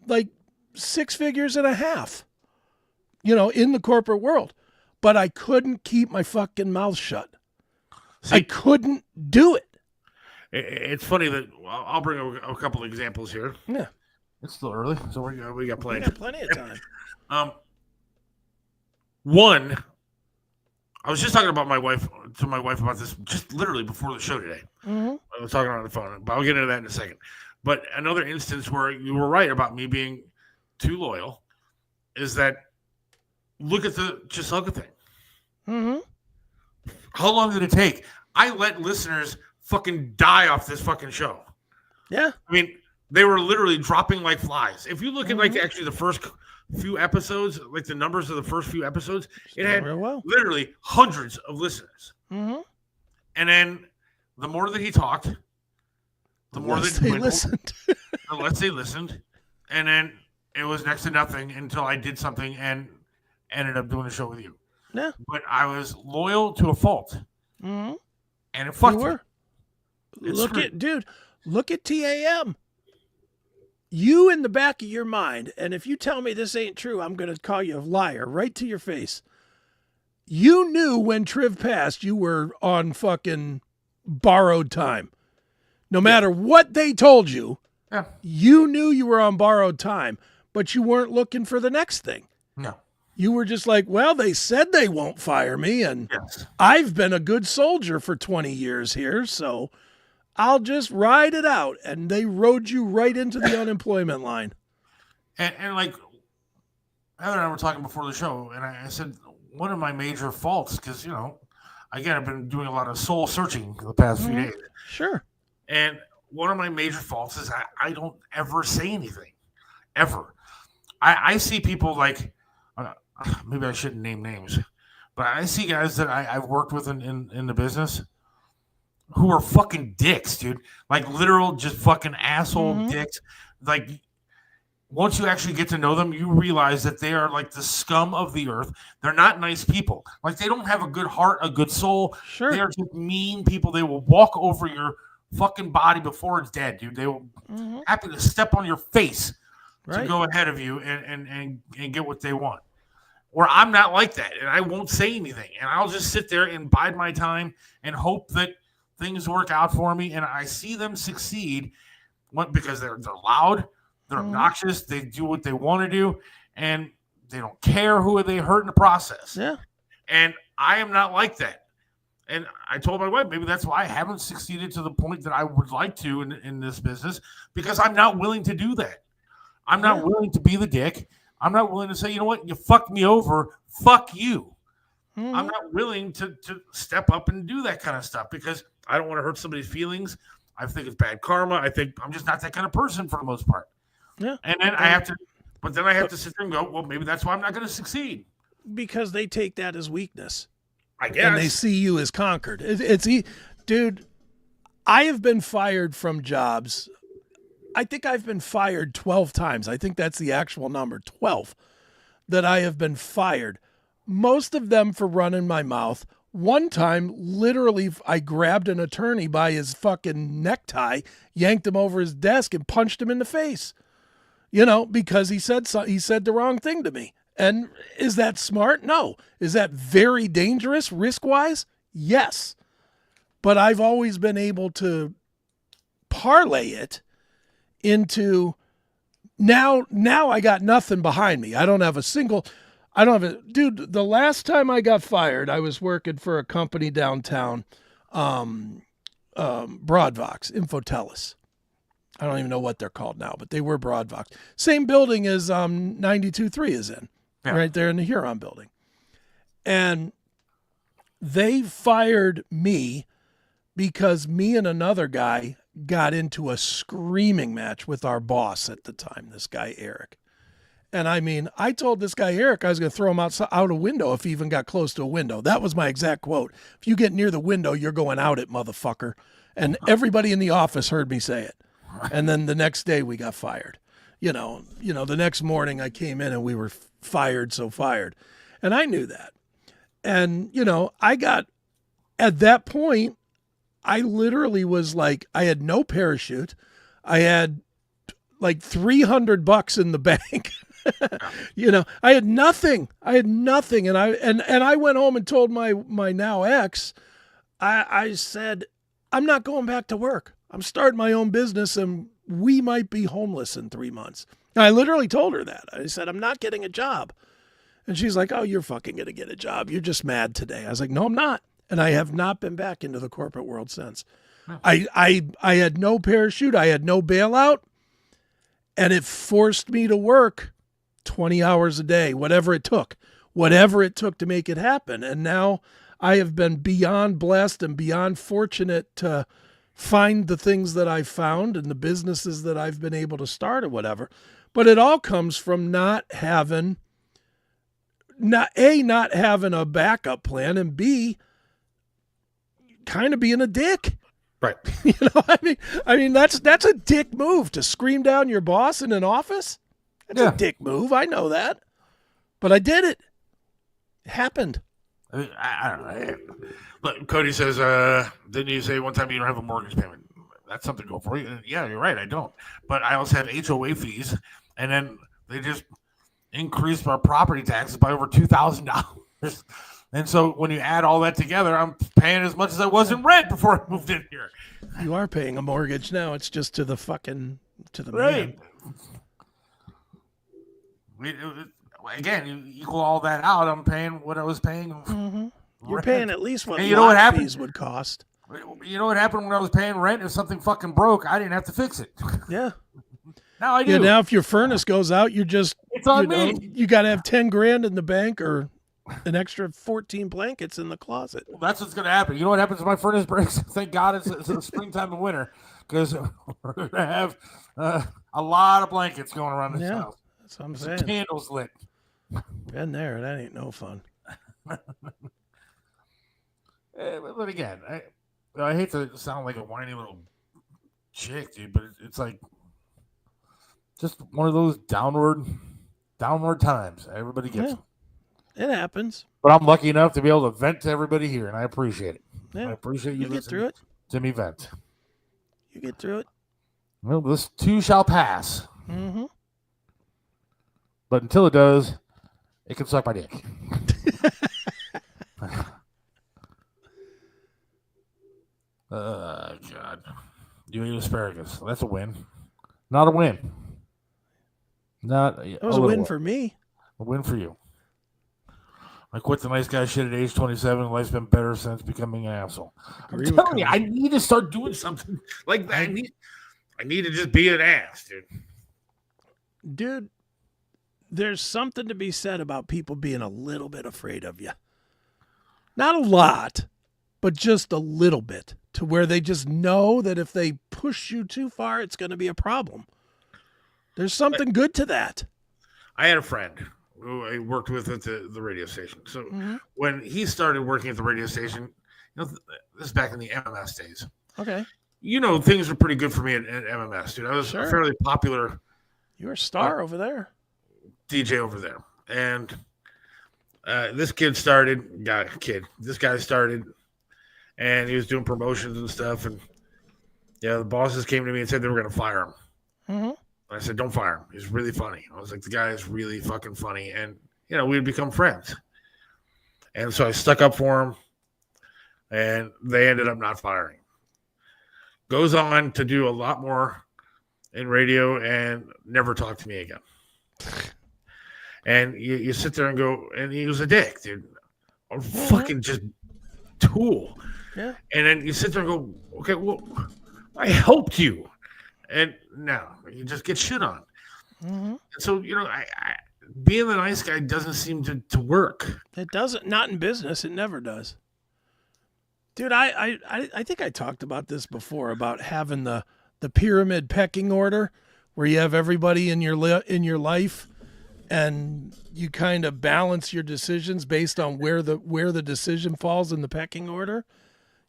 like 6 figures and a half, in the corporate world, but I couldn't keep my fucking mouth shut. I couldn't do it. It's funny that I'll bring a couple of examples here. Yeah, it's still early, so we got plenty. We got plenty of time. One, I was just talking about my wife about this just literally before the show today. Mm-hmm. I was talking on the phone, but I'll get into that in a second. But another instance where you were right about me being too loyal is that look at the Chiselka thing. Mm-hmm. How long did it take? I let listeners fucking die off this fucking show. Yeah. I mean, They were literally dropping like flies. If you look at like actually the first few episodes, like the numbers of the first few episodes, it had literally hundreds of listeners. Mm-hmm. And then the more that he talked, the more that they listened. The less they listened. And then it was next to nothing until I did something and ended up doing a show with you. Yeah. But I was loyal to a fault. Mm-hmm. And it fucked me. Look at TAM. You in the back of your mind, and if you tell me this ain't true, I'm going to call you a liar right to your face. You knew when Triv passed, you were on fucking borrowed time. No matter what they told you, you knew you were on borrowed time, but you weren't looking for the next thing. No. You were just like, well, they said they won't fire me, and I've been a good soldier for 20 years here, so I'll just ride it out. And they rode you right into the unemployment line. And like, Heather and I were talking before the show, and I said, one of my major faults, because, again, I've been doing a lot of soul searching the past few days. Sure. And one of my major faults is I don't ever say anything, ever. I see people like, maybe I shouldn't name names, but I see guys that I've worked with in the business who are fucking dicks, dude. Like literal, just fucking asshole dicks. Like once you actually get to know them, you realize that they are like the scum of the earth. They're not nice people. Like they don't have a good heart, a good soul. Sure. They are just mean people. They will walk over your fucking body before it's dead, dude. They will happy to step on your face to go ahead of you and get what they want. Or I'm not like that, and I won't say anything, and I'll just sit there and bide my time and hope that things work out for me. And I see them succeed because they're loud, they're obnoxious, they do what they want to do, and they don't care who they hurt in the process. Yeah. And I am not like that. And I told my wife, maybe that's why I haven't succeeded to the point that I would like to in this business, because I'm not willing to do that. I'm not willing to be the dick. I'm not willing to say, you know what, you fucked me over. Fuck you. I'm not willing to step up and do that kind of stuff because I don't want to hurt somebody's feelings. I think it's bad karma. I think I'm just not that kind of person for the most part. Yeah. And then I have to sit there and go, well, maybe that's why I'm not going to succeed. Because they take that as weakness. I guess. And they see you as conquered. Dude, I have been fired from jobs. I think I've been fired 12 times. I think that's the actual number, 12, that I have been fired. Most of them for running my mouth. One time, literally, I grabbed an attorney by his fucking necktie, yanked him over his desk, and punched him in the face. Because he said the wrong thing to me. And is that smart? No. Is that very dangerous risk-wise? Yes. But I've always been able to parlay it into now I got nothing behind me. Dude, the last time I got fired, I was working for a company downtown, Broadvox, Infotellus. I don't even know what they're called now, but they were Broadvox. Same building as 92.3 is in, right there in the Huron building. And they fired me because me and another guy got into a screaming match with our boss at the time, this guy, Eric. And I mean, I told this guy, Eric, I was going to throw him out a window if he even got close to a window. That was my exact quote. If you get near the window, you're going out it, motherfucker. And everybody in the office heard me say it. And then the next day we got fired. The next morning I came in and we were fired. And I knew that. And, I got, at that point, I literally was like, I had no parachute. I had like $300 in the bank. I had nothing. And I went home and told my now ex, I said, I'm not going back to work. I'm starting my own business and we might be homeless in 3 months. And I literally told her that. I said, I'm not getting a job. And she's like, oh, you're fucking going to get a job. You're just mad today. I was like, no, I'm not. And I have not been back into the corporate world since. No. I had no parachute. I had no bailout. And it forced me to work 20 hours a day, whatever it took to make it happen. And now I have been beyond blessed and beyond fortunate to find the things that I've found and the businesses that I've been able to start or whatever. But it all comes from not having a backup plan, and B, kind of being a dick. Right. I mean that's a dick move to scream down your boss in an office. That's a dick move. I know that, but I did it. It happened. I don't know. But Cody says, didn't you say one time you don't have a mortgage payment? That's something to go for. Yeah, you're right. I don't. But I also have HOA fees, and then they just increased our property taxes by over $2,000. And so when you add all that together, I'm paying as much as I was in rent before I moved in here. You are paying a mortgage now. It's just to the right. man. Again, you equal all that out. I'm paying what I was paying. Mm-hmm. You're paying at least what fees would cost. You know what happened when I was paying rent? If something fucking broke, I didn't have to fix it. Yeah. Now I do. Yeah, now if your furnace goes out, it's on me. You got to have $10,000 in the bank or an extra 14 blankets in the closet. Well, that's what's going to happen. You know what happens if my furnace breaks? Thank God it's the springtime and winter, because we're going to have a lot of blankets going around this house. That's what I'm saying. Candles lit. Been there. That ain't no fun. But again, I hate to sound like a whiny little chick, dude, but it's like just one of those downward times. Everybody gets them. It happens. But I'm lucky enough to be able to vent to everybody here, and I appreciate it. Yeah. I appreciate you get through it. To me vent. You get through it. Well, this too shall pass. Mm-hmm. But until it does, it can suck my dick. God. You eat asparagus. That's a win. Not a win. It was a win for me. A win for you. I quit the nice guy shit at age 27. Life's been better since becoming an asshole. I'm telling you, I need to start doing something like that. I need to just be an ass, dude. Dude, there's something to be said about people being a little bit afraid of you. Not a lot, but just a little bit, to where they just know that if they push you too far, it's going to be a problem. There's something good to that. I had a friend who I worked with at the radio station. So when he started working at the radio station, this is back in the MMS days. Okay. Things were pretty good for me at MMS, dude. I was a fairly popular. You were a star over there. DJ over there. And this guy started, and he was doing promotions and stuff. And the bosses came to me and said they were going to fire him. Mm-hmm. I said, don't fire him. He's really funny. I was like, the guy is really fucking funny. And, we'd become friends. And so I stuck up for him, and they ended up not firing. Goes on to do a lot more in radio and never talk to me again. And you sit there and go, and he was a dick, dude. A fucking just tool. Yeah. And then you sit there and go, okay, well, I helped you. And now you just get shit on. Mm-hmm. And so, I being the nice guy doesn't seem to work. It doesn't. Not in business. It never does. Dude, I think I talked about this before, about having the pyramid pecking order, where you have everybody in your life, and you kind of balance your decisions based on where the decision falls in the pecking order.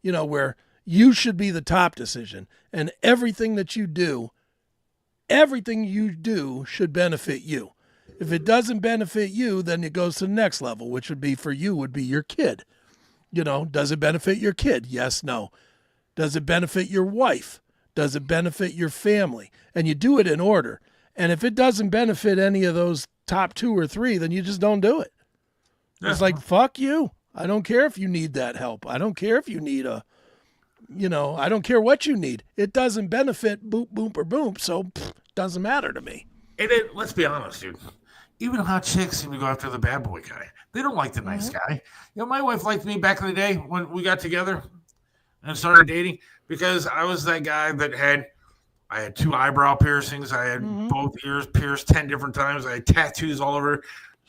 Where you should be the top decision, and everything you do should benefit you. If it doesn't benefit you, then it goes to the next level, which would be your kid. Does it benefit your kid? Yes, no. Does it benefit your wife? Does it benefit your family? And you do it in order. And if it doesn't benefit any of those top 2 or 3, then you just don't do it. Yeah. It's like, fuck you. I don't care if you need that help. I don't care if you need I don't care what you need. It doesn't benefit boop, boop, or boom. So doesn't matter to me. And let's be honest, dude. Even hot chicks seem to go after the bad boy guy. They don't like the nice guy. My wife liked me back in the day when we got together and started dating, because I was that guy that I had 2 eyebrow piercings. I had both ears pierced 10 different times. I had tattoos all over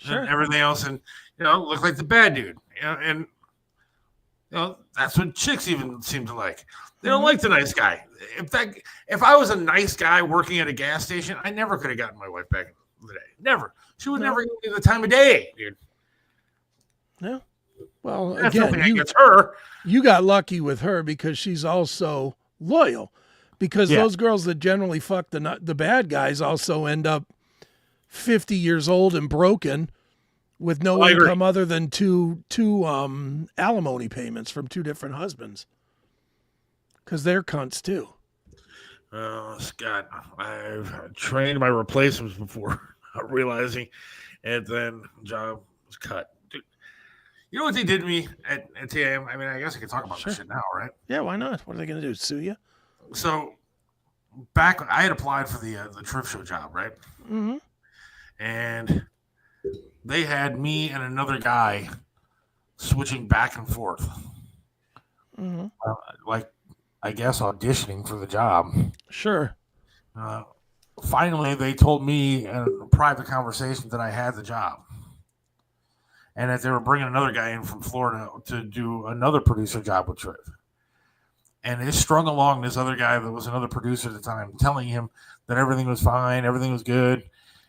and everything else. And, looked like the bad dude. And That's what chicks even seem to like. They don't like the nice guy. If I was a nice guy working at a gas station, I never could have gotten my wife back in the day. Never. She would never give me the time of day, dude. Yeah. Well, That's again, nothing against her. you got lucky with her because she's also loyal. Because those girls that generally fuck the bad guys also end up 50 years old and broken with no income other than two alimony payments from two different husbands. Because they're cunts too. Scott, I've trained my replacements before, not realizing, and then job was cut. Dude, you know what they did to me at TAM? I mean, I guess I can talk about this shit now, right? Yeah, why not? What are they going to do? Sue you? So back, I had applied for the thrift show job, right? Mm-hmm. And they had me and another guy switching back and forth, like I guess auditioning for the job. Sure. Finally, they told me in a private conversation that I had the job, and that they were bringing another guy in from Florida to do another producer job with Triv. And they strung along this other guy that was another producer at the time, telling him that everything was fine, everything was good,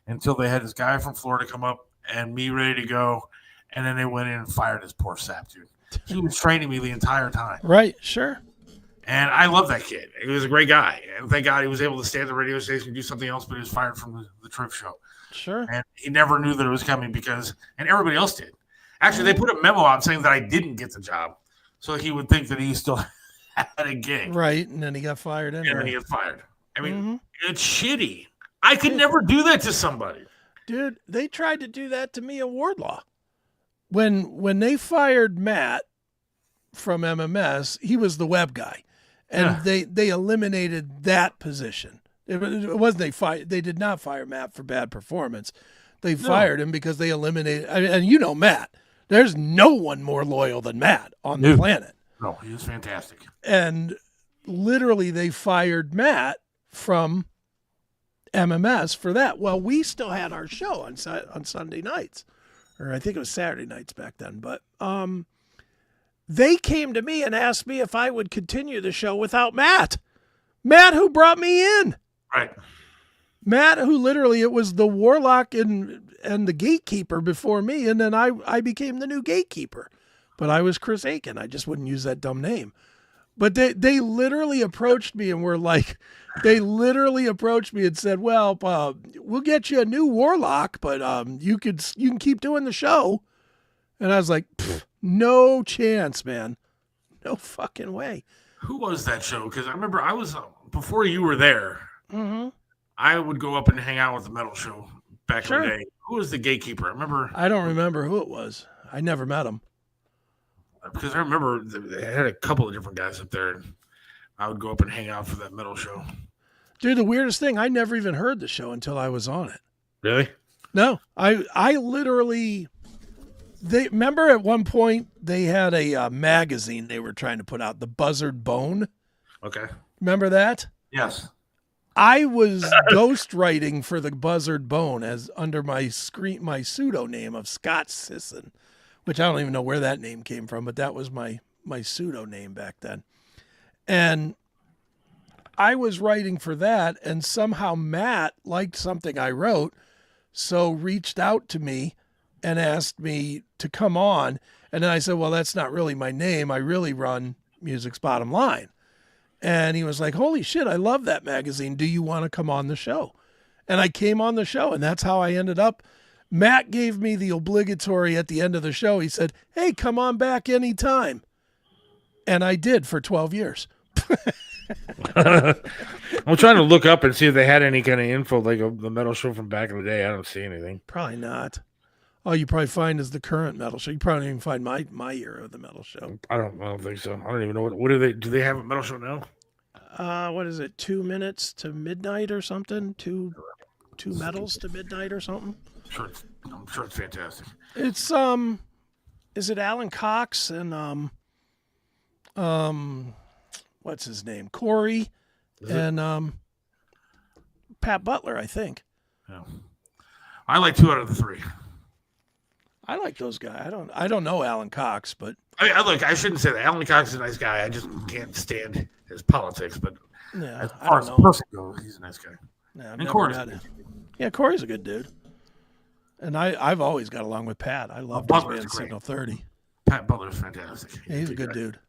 until they had this guy from Florida come up and me ready to go. And then they went in and fired this poor sap, dude. He was training me the entire time. Right, sure. And I love that kid. He was a great guy. And thank God he was able to stay at the radio station and do something else, but he was fired from the Triv show. Sure. And he never knew that it was coming and everybody else did. Actually, they put a memo out saying that I didn't get the job. So he would think that he still had a gig. Right. And then he got fired anyway. And then he got fired. I mean, it's shitty. I could never do that to somebody. Dude, they tried to do that to me at Wardlaw. When they fired Matt from MMS, he was the web guy. And they eliminated that position. It wasn't they did not fire Matt for bad performance. They fired him because they eliminated and you know Matt. There's no one more loyal than Matt on the planet. No, he was fantastic. And literally they fired Matt from MMS for that. Well, we still had our show on Sunday nights, or I think it was Saturday nights back then. But they came to me and asked me if I would continue the show without Matt. Matt, who brought me in. Right. Matt, who literally, it was the warlock and the gatekeeper before me, and then I became the new gatekeeper. But I was Chris Aiken. I just wouldn't use that dumb name. But they literally approached me and were like, they literally approached me and said, well, we'll get you a new warlock, but you can keep doing the show. And I was like, no chance, man. No fucking way. Who was that show? Because I remember I was, before you were there, Mm-hmm. I would go up and hang out with the metal show back in the day. Who was the gatekeeper? I remember. I don't remember who it was. I never met him. Because I remember they had a couple of different guys up there. And I would go up and hang out for that metal show. Dude, the weirdest thing, I never even heard the show until I was on it. Really? No, I literally, remember at one point they had a magazine they were trying to put out, the Buzzard Bone. Okay. Remember that? Yes. I was ghostwriting for the Buzzard Bone as under my pseudonym of Scott Sisson, which I don't even know where that name came from, but that was my pseudo name back then. And I was writing for that, and somehow Matt liked something I wrote, so reached out to me and asked me to come on. And then I said, well, that's not really my name. I really run Music's Bottom Line. And he was like, holy shit, I love that magazine. Do you want to come on the show? And I came on the show, and that's how I ended up. Matt gave me the obligatory at the end of the show. He said, hey, come on back anytime. And I did for 12 years. I'm trying to look up and see if they had any kind of info like the metal show from back in the day. I don't see anything. Probably not. All you probably find is the current metal show. You probably don't even find my era of the metal show. I don't think so. I don't even know what do they have a metal show now? What is it? 2 minutes to midnight or something? Two metals to midnight or something? I'm sure it's fantastic. It's is it Alan Cox and what's his name? Corey and Pat Butler, I think. Yeah. I like 2 out of the 3. I like those guys. I don't know Alan Cox, but Look, I shouldn't say that. Alan Cox is a nice guy. I just can't stand his politics. But yeah, as I far don't as know. person goes, he's a nice guy. Yeah, And Corey's yeah, Corey's a good dude. And I've always got along with Pat. I love his Butler's band great. Signal 30. Pat Butler's fantastic. Yeah, he's a good dude.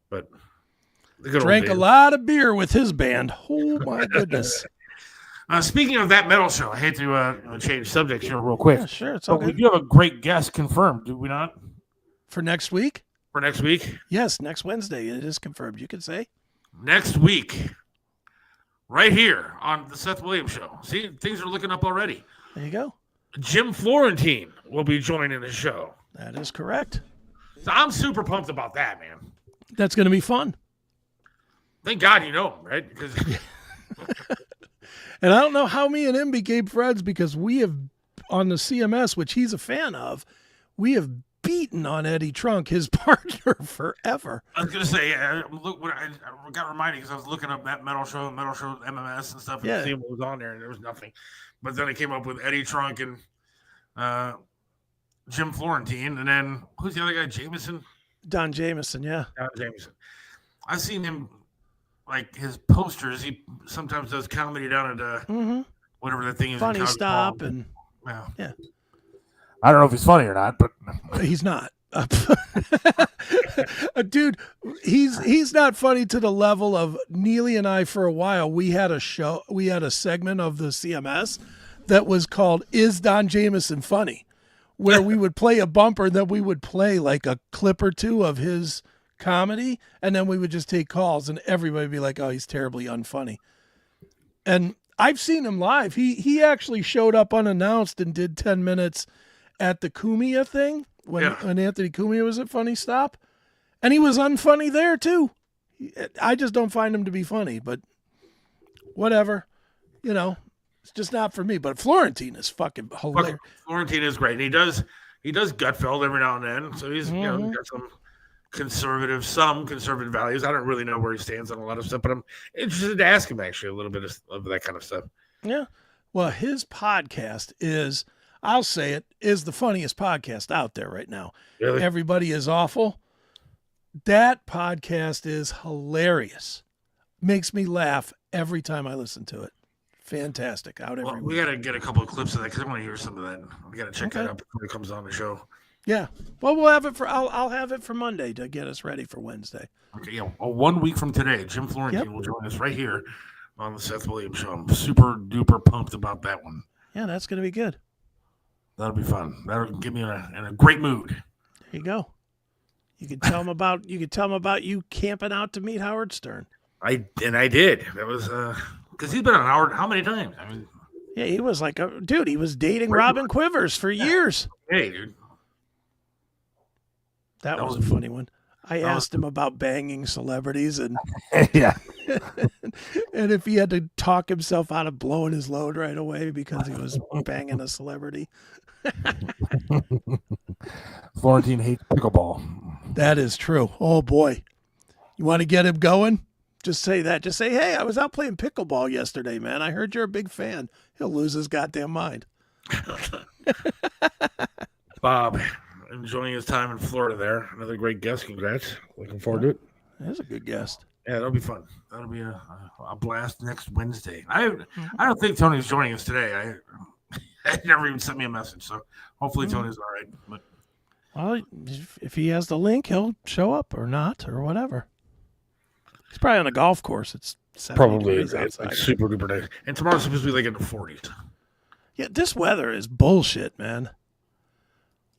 But the good Drank old a days. lot of beer with his band. Oh my goodness. Speaking of that metal show, I hate to change subjects here real quick. Yeah, sure, it's all But we good. do have a great guest confirmed, do we not? For next week? For next week? Yes, next Wednesday. It is confirmed. You can say. Next week, right here on the Seth Williams Show. See, things are looking up already. There you go. Jim Florentine will be joining the show. That is correct. So I'm super pumped about that, man. That's going to be fun. Thank God you know him, right? Because And I don't know how me and him became friends because we have, on the CMS, which he's a fan of, we have beaten on Eddie Trunk, his partner, forever. I was gonna say, look, when I got reminded because I was looking up that metal show MMS and stuff, and Yeah. seeing what was on there, and there was nothing. But then I came up with Eddie Trunk and Jim Florentine, and then who's the other guy? Jameson. Don Jameson, yeah. Don Jameson. I've seen him, like his posters. He sometimes does comedy down at whatever that thing is. Funny in Stop, College and Hall. yeah. I don't know if he's funny or not, but he's not. Dude, he's not funny to the level of Neely and I. For a while, we had a segment of the CMS that was called "Is Don Jameson Funny?" where we would play a bumper, then we would play like a clip or two of his comedy, and then we would just take calls, and everybody would be like, "Oh, he's terribly unfunny." And I've seen him live. He actually showed up unannounced and did 10 minutes at the Cumia thing when Anthony Cumia was at Funny Stop, and he was unfunny there too. I just don't find him to be funny, but whatever, it's just not for me. But Florentine is fucking hilarious. Florentine is great. And he does Gutfeld every now and then, so he's got some conservative values. I don't really know where he stands on a lot of stuff, but I'm interested to ask him actually a little bit of that kind of stuff. Yeah, well, his podcast is, I'll say it, is the funniest podcast out there right now. Really? Everybody is awful. That podcast is hilarious. Makes me laugh every time I listen to it. Fantastic. Every we week. got to get a couple of clips of that because I want to hear some of that. We got to check that out before it comes on the show. Yeah. Well, we'll have it I'll have it for Monday to get us ready for Wednesday. Okay. Yeah. 1 week from today, Jim Florentine will join us right here on the Seth Williams Show. I'm super duper pumped about that one. Yeah, that's going to be good. That'll be fun. That'll get me in a great mood. There you go. You can tell him about you camping out to meet Howard Stern. I did. That was because he's been on Howard how many times? I mean, yeah, he was like he was dating Robin Quivers for years. Hey, dude. That was a funny one. I asked him about banging celebrities and yeah. and if he had to talk himself out of blowing his load right away because he was banging a celebrity. Florentine hates pickleball. That is true. Oh boy. You want to get him going? Just say that. Just say, "Hey, I was out playing pickleball yesterday, man. I heard you're a big fan." He'll lose his goddamn mind. Bob, enjoying his time in Florida there. Another great guest. Congrats. Looking forward to it. That's a good guest. Yeah, that'll be fun. That'll be a blast next Wednesday. I don't think Tony's joining us today. I never even sent me a message, so hopefully Tony's all right. But well, if he has the link, he'll show up or not or whatever. He's probably on a golf course. It's 70 degrees outside. It's super duper nice. And tomorrow's supposed to be like in the 40s. Yeah, this weather is bullshit, man.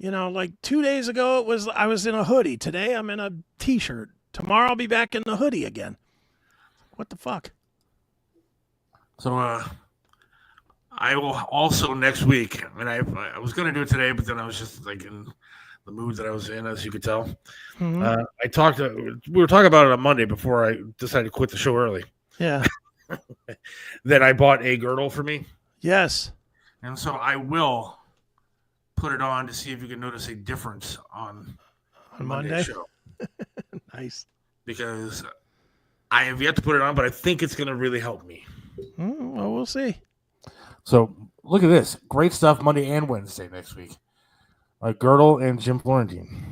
Like 2 days ago I was in a hoodie. Today I'm in a t-shirt. Tomorrow I'll be back in the hoodie again. What the fuck? So I will also next week, and I was going to do it today, but then I was just like in the mood that I was in, as you could tell. Mm-hmm. We were talking about it on Monday before I decided to quit the show early. Yeah. Then I bought a girdle for me. Yes. And so I will put it on to see if you can notice a difference on Monday's show. Nice. Because I have yet to put it on, but I think it's going to really help me. Well, we'll see. So look at this. Great stuff Monday and Wednesday next week. A girdle and Jim Florentine.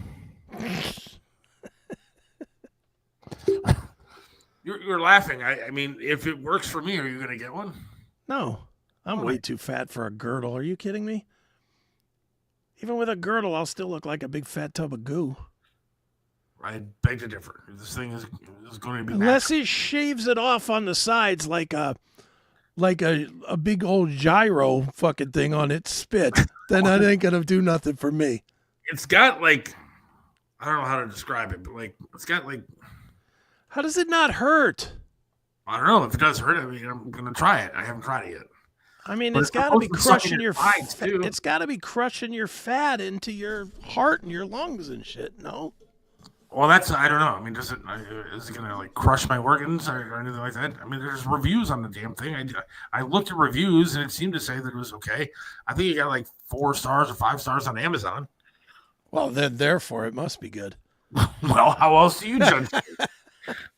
You're laughing. I mean, if it works for me, are you going to get one? No, I'm way too fat for a girdle. Are you kidding me? Even with a girdle, I'll still look like a big fat tub of goo. I beg to differ. This thing is going to be unless he shaves it off on the sides like a big old gyro fucking thing on its spit. Then that ain't gonna do nothing for me. It's got like, I don't know how to describe it, but like it's got like. How does it not hurt? I don't know if it does hurt. I mean, I'm gonna try it. I haven't tried it yet. I mean, it's got to be crushing your fat. It's got to be crushing your fat into your heart and your lungs and shit. No. Well, I don't know. I mean, is it gonna like crush my organs or anything like that? I mean, there's reviews on the damn thing. I looked at reviews and it seemed to say that it was okay. I think it got like 4 stars or 5 stars on Amazon. Well, then therefore it must be good. Well, how else do you judge?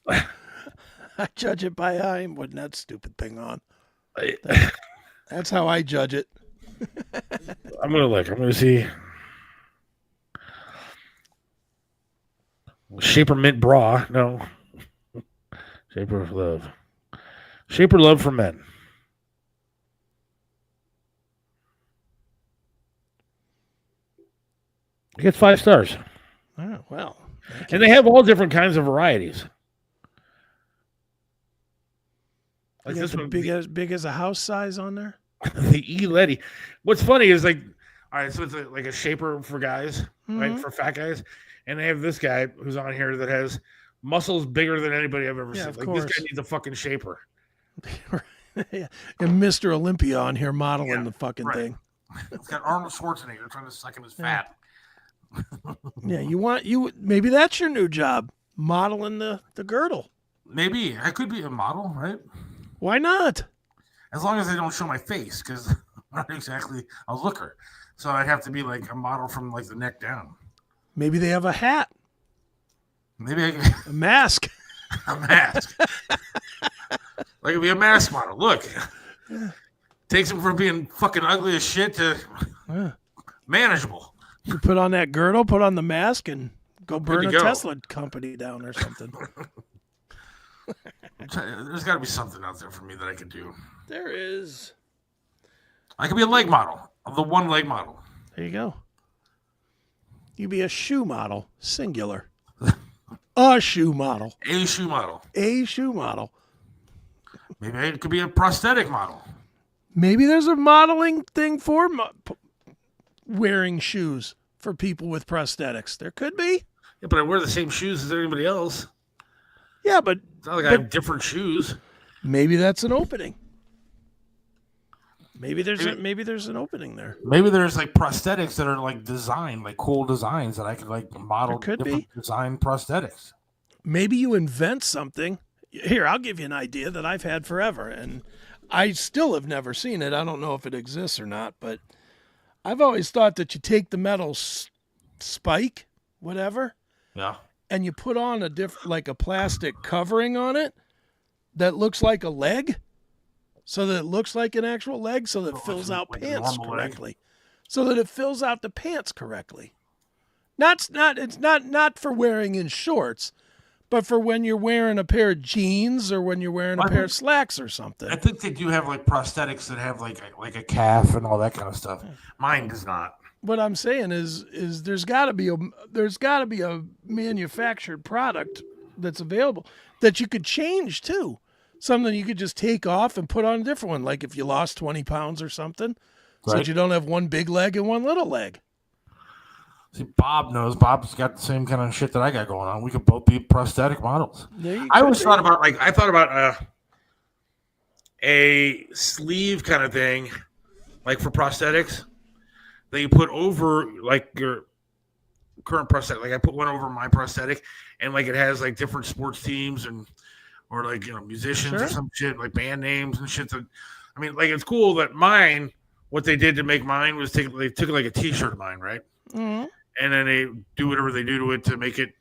I judge it by I'm putting that stupid thing on. That's how I judge it. I'm gonna see. Shaper mint bra. No. Shaper of love. Shaper love for men. It gets 5 stars. Oh, well. And they have all different kinds of varieties. Like this one, big as a house size on there. The E-Letty. What's funny is like, all right, so it's like a shaper for guys, right? For fat guys. And they have this guy who's on here that has muscles bigger than anybody I've ever seen. Like course. This guy needs a fucking shaper. Yeah. And Mr. Olympia on here modeling the fucking thing. It's got Arnold Schwarzenegger trying to suck in his fat. Yeah, maybe that's your new job, modeling the girdle. Maybe I could be a model, right? Why not? As long as I don't show my face, because I'm not exactly a looker. So I'd have to be like a model from like the neck down. Maybe they have a hat. Maybe a mask. A mask. Like, it'd be a mask model. Look. Takes him from being fucking ugly as shit to manageable. You put on that girdle, put on the mask, and go burn a Tesla company down or something. There's got to be something out there for me that I could do. There is. I could be a leg model. The one leg model. There you go. You be a shoe model, singular. A shoe model. A shoe model. A shoe model. Maybe it could be a prosthetic model. Maybe there's a modeling thing for wearing shoes for people with prosthetics. There could be. Yeah, but I wear the same shoes as everybody else. Yeah, but it's not like I have different shoes. Maybe that's an opening. Maybe there's an opening there. Maybe there's like prosthetics that are like designed, like cool designs that I could like model different design prosthetics. Maybe you invent something. Here, I'll give you an idea that I've had forever, and I still have never seen it. I don't know if it exists or not, but I've always thought that you take the metal spike, whatever, and you put on like a plastic covering on it that looks like a leg. So that it looks like an actual leg, so that it fills out pants correctly. So that it fills out the pants correctly. It's not for wearing in shorts, but for when you're wearing a pair of jeans or when you're wearing a pair of slacks or something. I think they do have like prosthetics that have like a calf and all that kind of stuff. Mine does not. What I'm saying is there's got to be a manufactured product that's available that you could change too. Something you could just take off and put on a different one, like if you lost 20 pounds or something, so that you don't have one big leg and one little leg. See, Bob knows. Bob's got the same kind of shit that I got going on. We could both be prosthetic models. I always thought about a sleeve kind of thing, like for prosthetics, that you put over like your current prosthetic. Like I put one over my prosthetic, and like it has like different sports teams or like, musicians or some shit, like band names and shit. That, I mean, like, it's cool that mine, what they did to make mine was they took like a t-shirt of mine, right? Mm-hmm. And then they do whatever they do to it to make it,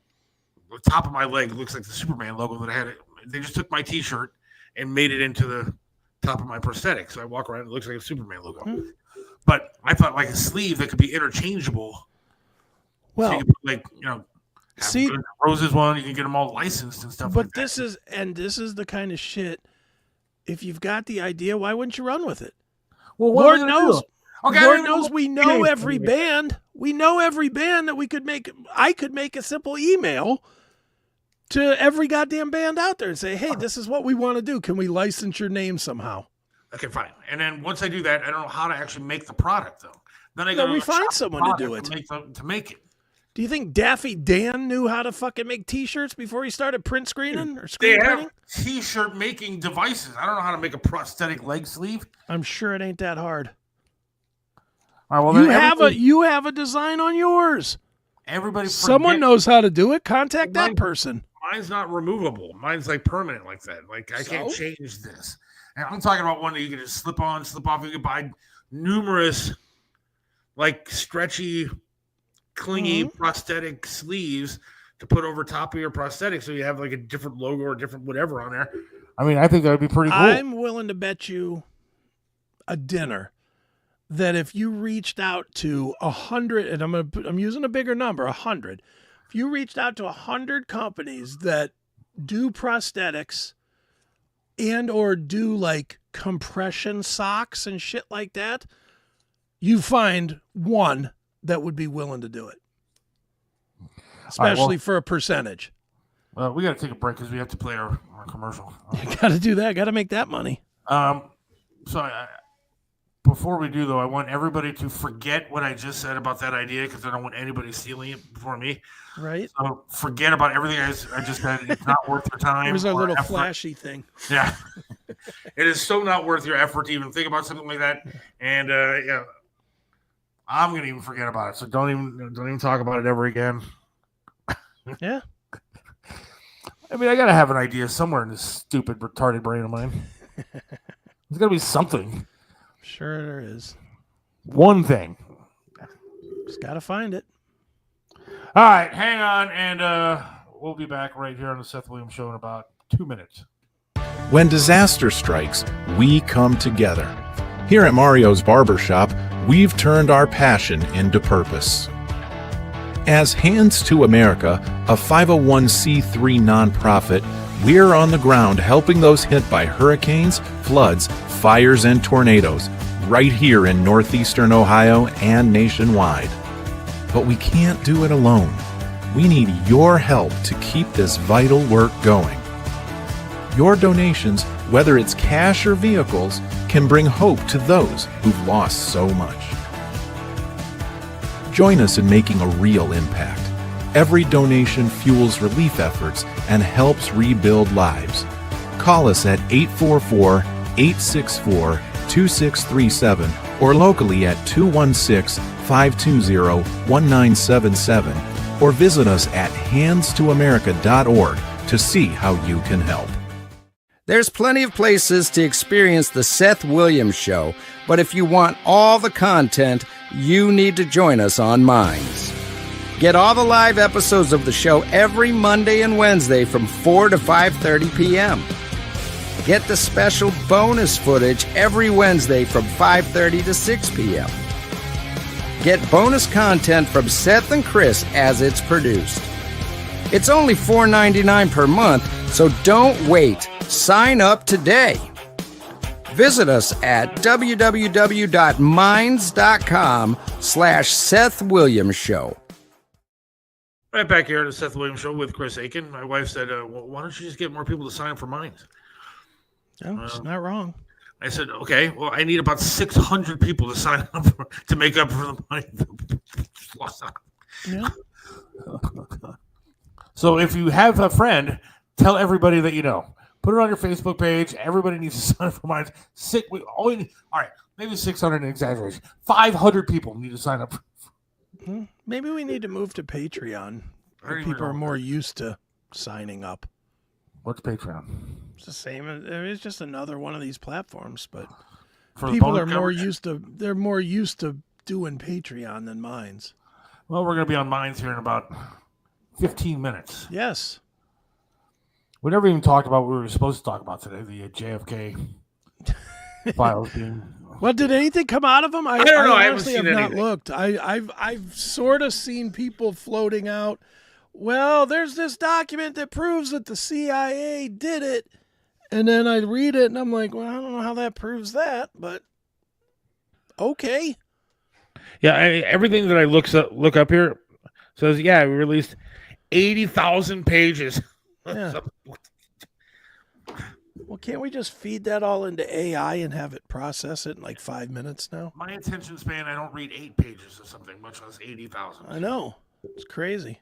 the top of my leg looks like the Superman logo that I had. They just took my t-shirt and made it into the top of my prosthetic. So I walk around, it looks like a Superman logo. Mm-hmm. But I thought like a sleeve that could be interchangeable Well, so you can put, like, see, Guns N' Roses one. You can get them all licensed and stuff. but like this that. this is the kind of shit. If you've got the idea, why wouldn't you run with it? Well, Lord knows. Okay, Lord knows we know every band. We know every band that we could make. I could make a simple email to every goddamn band out there and say, hey, this is what we want to do. Can we license your name somehow? Okay, fine. And then once I do that, I don't know how to actually make the product, though. Then I got we find someone to do it. To make it. Do you think Daffy Dan knew how to fucking make T-shirts before he started print screening or screen printing? T-shirt making devices. I don't know how to make a prosthetic leg sleeve. I'm sure it ain't that hard. All right, well, you have a design on yours. Someone knows how to do it. Contact that person. Mine's not removable. Mine's like permanent like that. Like I can't change this. And I'm talking about one that you can just slip on, slip off. You can buy numerous like stretchy, clingy prosthetic sleeves to put over top of your prosthetic so you have like a different logo or different whatever on there. I mean, I think that would be pretty cool. I'm willing to bet you a dinner that if you reached out to 100, and I'm using a bigger number, 100. If you reached out to 100 companies that do prosthetics and or do like compression socks and shit like that, you find one that would be willing to do it, especially for a percentage. Well, we got to take a break because we have to play our commercial. You got to do that. Got to make that money. Before we do, though, I want everybody to forget what I just said about that idea because I don't want anybody stealing it before me. Right. So forget about everything I just said. It's not worth your time. Here's our little effort. flashy thing. Yeah. It is so not worth your effort to even think about something like that. And I'm going to even forget about it. So don't even talk about it ever again. Yeah. I mean, I got to have an idea somewhere in this stupid, retarded brain of mine. There's got to be something. Sure there is. One thing. Just got to find it. All right, hang on, and we'll be back right here on the Seth Williams Show in about 2 minutes. When disaster strikes, we come together. Here at Mario's Barbershop, we've turned our passion into purpose. As Hands to America, a 501c3 nonprofit, we're on the ground helping those hit by hurricanes, floods, fires, and tornadoes, right here in northeastern Ohio and nationwide. But we can't do it alone. We need your help to keep this vital work going. Your donations, whether it's cash or vehicles, can bring hope to those who've lost so much. Join us in making a real impact. Every donation fuels relief efforts and helps rebuild lives. Call us at 844-864-2637 or locally at 216-520-1977 or visit us at handstoamerica.org to see how you can help. There's plenty of places to experience the Seth Williams Show, but if you want all the content, you need to join us on Minds. Get all the live episodes of the show every Monday and Wednesday from 4 to 5:30 p.m. Get the special bonus footage every Wednesday from 5:30 to 6 p.m. Get bonus content from Seth and Chris as it's produced. It's only $4.99 per month, so don't wait. Sign up today. Visit us at www.minds.com/Seth Williams Show. Right back here at the Seth Williams Show with Chris Aiken. My wife said, well, why don't you just get more people to sign up for Minds? No, it's not wrong. I said, okay, well, I need about 600 people to sign up to make up for the money. Yeah. So if you have a friend, tell everybody that you know. Put it on your Facebook page. Everybody needs to sign up for Minds. All right, maybe 600 in exaggeration. 500 people need to sign up. Maybe we need to move to Patreon. People are more used to signing up. What's Patreon? It's the same. It's just another one of these platforms, but For people are more used to. They're more used to doing Patreon than Minds. Well, we're going to be on Minds here in about 15 minutes. Yes. We never even talked about what we were supposed to talk about today, the JFK files being Well, did anything come out of them? I don't know. I haven't honestly seen have not anything. looked. I've sort of seen people floating out. Well, there's this document that proves that the CIA did it, and then I read it and I'm like, well, I don't know how that proves that, but okay. Yeah, everything that I look up here says, yeah, we released 80,000 pages. Yeah. Well, can't we just feed that all into AI and have it process it in like 5 minutes now? My attention span, I don't read 8 pages of something, much less 80,000. I know. It's crazy.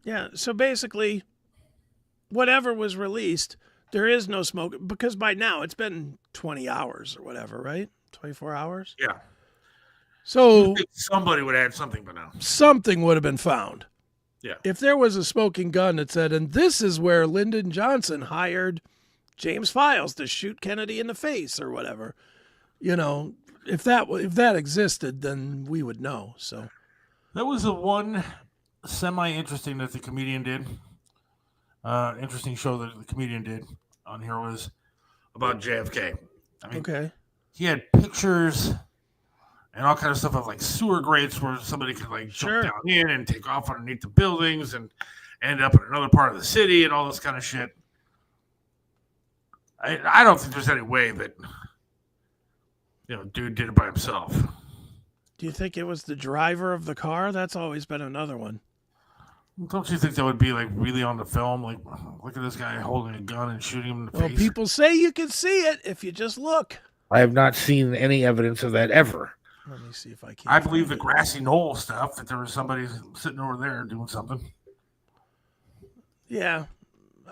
Yeah, so basically, whatever was released, there is no smoke, because by now it's been 20 hours or whatever, right? 24 hours? Yeah. So Somebody would add something by now. something would have been found. Yeah. If there was a smoking gun that said, and this is where Lyndon Johnson hired James Files to shoot Kennedy in the face or whatever, if that existed, then we would know. So That was the one semi-interesting that the comedian did. Interesting show that the comedian did on here was about JFK. I mean, okay. he had pictures and all kind of stuff of like sewer grates where somebody could like Sure. jump down in and take off underneath the buildings and end up in another part of the city and all this kind of shit. I don't think there's any way that dude did it by himself. Do you think it was the driver of the car? That's always been another one. Don't you think that would be like really on the film? Like, look at this guy holding a gun and shooting him in the Well, face. people say you can see it if you just look. I have not seen any evidence of that ever. Let me see if I can. I believe the grassy knoll stuff that there was somebody sitting over there doing something. Yeah,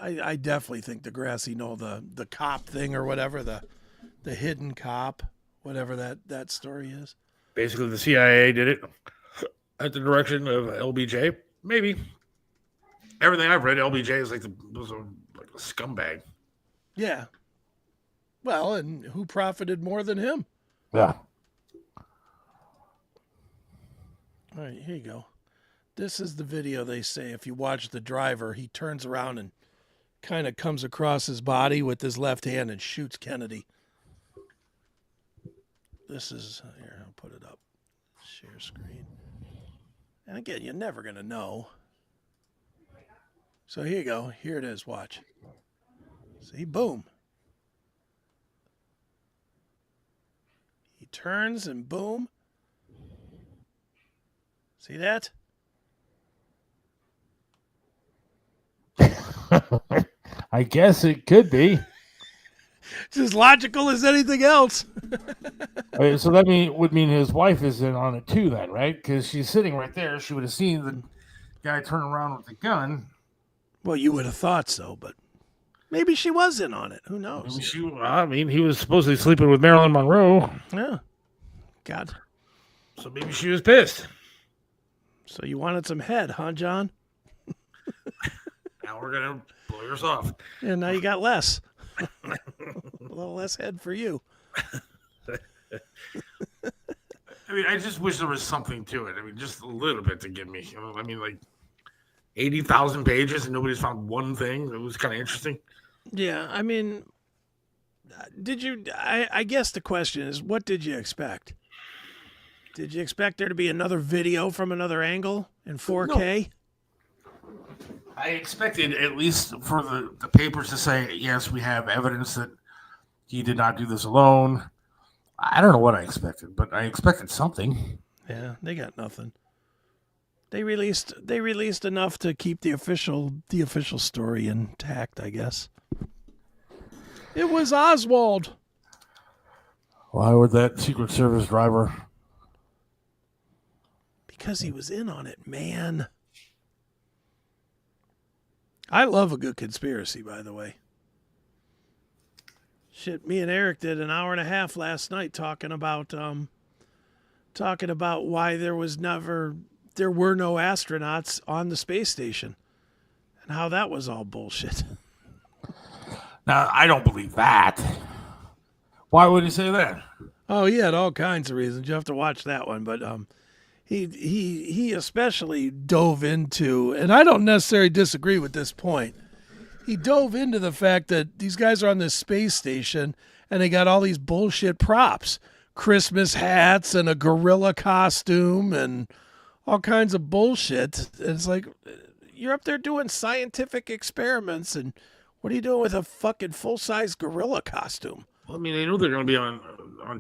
I definitely think the grassy knoll, the cop thing or whatever, the hidden cop, whatever that story is. Basically, the CIA did it at the direction of LBJ. Maybe. Everything I've read, LBJ is like was like a scumbag. Yeah. Well, and who profited more than him? Yeah. All right, here you go. This is the video they say if you watch the driver, he turns around and kind of comes across his body with his left hand and shoots Kennedy. This is, here, I'll put it up. Share screen. And again, you're never going to know. So here you go. Here it is. Watch. See, boom. He turns and boom. See that? I guess it could be. It's as logical as anything else. So that would mean his wife is in on it too, then, right? Because she's sitting right there. She would have seen the guy turn around with the gun. Well, you would have thought so, but maybe she was in on it. Who knows? He was supposedly sleeping with Marilyn Monroe. Yeah. God. So maybe she was pissed. So you wanted some head, huh, John? Now we're going to blow yours off. And now you got less. A little less head for you. I mean, I just wish there was something to it. I mean, just a little bit to give me. I mean, like 80,000 pages and nobody's found one thing. It was kind of interesting. Yeah, I mean, I guess the question is, what did you expect? Did you expect there to be another video from another angle in 4K? No. I expected at least for the papers to say, yes, we have evidence that he did not do this alone. I don't know what I expected, but I expected something. Yeah, they got nothing. They released enough to keep the official story intact, I guess. It was Oswald. Why would that Secret Service driver? Because he was in on it, man. I love a good conspiracy, by the way. Shit, me and Eric did an hour and a half last night talking about why there were no astronauts on the space station and how that was all bullshit. Now, I don't believe that. Why would he say that? Oh, he had all kinds of reasons. You have to watch that one, but he especially dove into, and I don't necessarily disagree with this point. He dove into the fact that these guys are on this space station and they got all these bullshit props, Christmas hats and a gorilla costume and all kinds of bullshit. It's like, you're up there doing scientific experiments, and what are you doing with a fucking full-size gorilla costume? Well, I mean, they know they're going to be on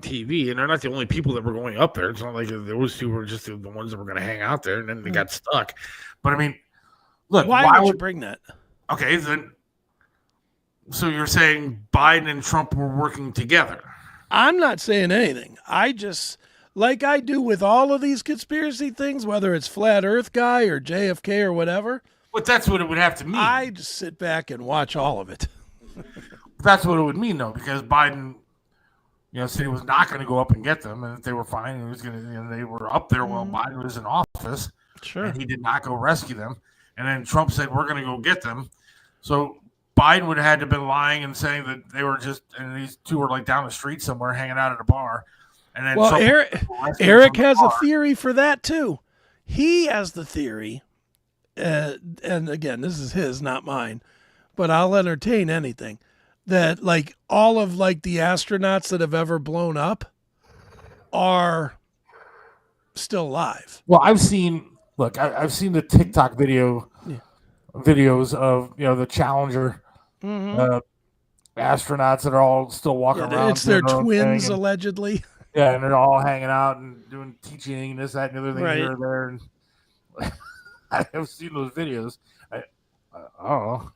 TV, and they're not the only people that were going up there. It's not like those two were just the ones that were going to hang out there, and then they got stuck. But I mean, look, why would you bring that? Okay, then. So you're saying Biden and Trump were working together? I'm not saying anything. I just, like I do with all of these conspiracy things, whether it's Flat Earth guy or JFK or whatever. But that's what it would have to mean. I just sit back and watch all of it. That's what it would mean, though, because Biden, said he was not going to go up and get them, and if they were fine, he was going to. They were up there while Biden was in office. Sure. And he did not go rescue them, and then Trump said we're going to go get them. So Biden would have had to have been lying and saying that they were just, and these two were like down the street somewhere hanging out at a bar. And then well, Eric has a theory for that too. He has the theory, and again, this is his, not mine, but I'll entertain anything, that like all of like the astronauts that have ever blown up are still alive. Well, I've seen the TikTok videos of the Challenger astronauts that are all still walking around. It's their twins, allegedly. Yeah, and they're all hanging out and doing teaching and this, that, and the other thing right. here and there. And I have seen those videos. Oh.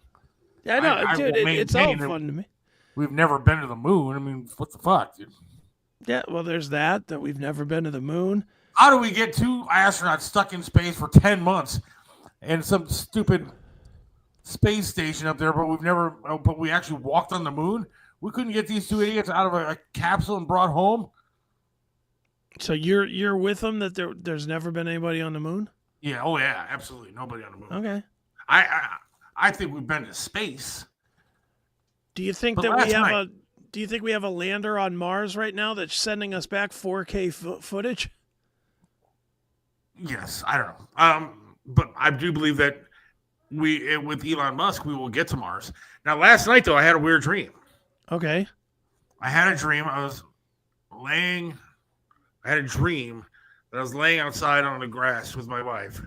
Yeah, I know, dude. It's all fun to me. We've never been to the moon. I mean, what the fuck, dude? Yeah, well, there's that we've never been to the moon. How do we get two astronauts stuck in space for 10 months and some stupid space station up there, but we actually walked on the moon? We couldn't get these two idiots out of a capsule and brought home? So you're with them that there's never been anybody on the moon? Yeah, oh yeah, absolutely. Nobody on the moon. Okay. I think we've been to space. Do you think do you think we have a lander on Mars right now that's sending us back 4K footage? Yes, I don't know. But I do believe that with Elon Musk, we will get to Mars. Now, last night though, I had a weird dream. Okay. I had a dream. I had a dream that I was laying outside on the grass with my wife.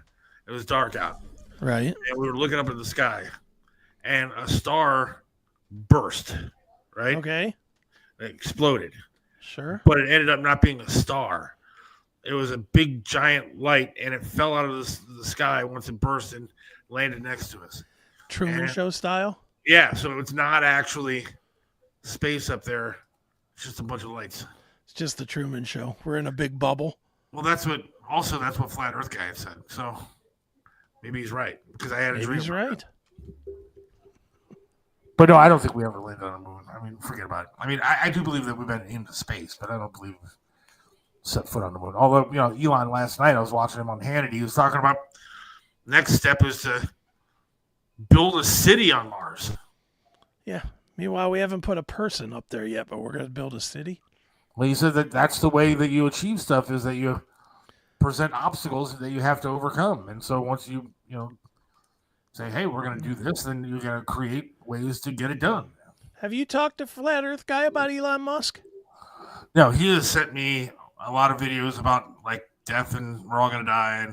It was dark out. Right. And we were looking up at the sky. And a star burst. Right? Okay. It exploded. Sure. But it ended up not being a star. It was a big, giant light, and it fell out of the sky once it burst and landed next to us. Truman Show style? Yeah, so it's not actually space up there. It's just a bunch of lights. It's just the Truman Show. We're in a big bubble. Well, that's what Flat Earth guy had said. So maybe he's right, because I had a dream. Maybe he's right. But no, I don't think we ever landed on the moon. I mean, forget about it. I mean, I do believe that we've been into space, but I don't believe we've set foot on the moon. Although, Elon last night, I was watching him on Hannity. He was talking about next step is to build a city on Mars. Yeah. Meanwhile, we haven't put a person up there yet, but we're going to build a city. Well, he said that's the way that you achieve stuff, is that you present obstacles that you have to overcome. And so once you say, hey, we're going to do this, then you're going to create ways to get it done. Have you talked to Flat Earth guy about Elon Musk? No, he has sent me a lot of videos about like death and we're all going to die.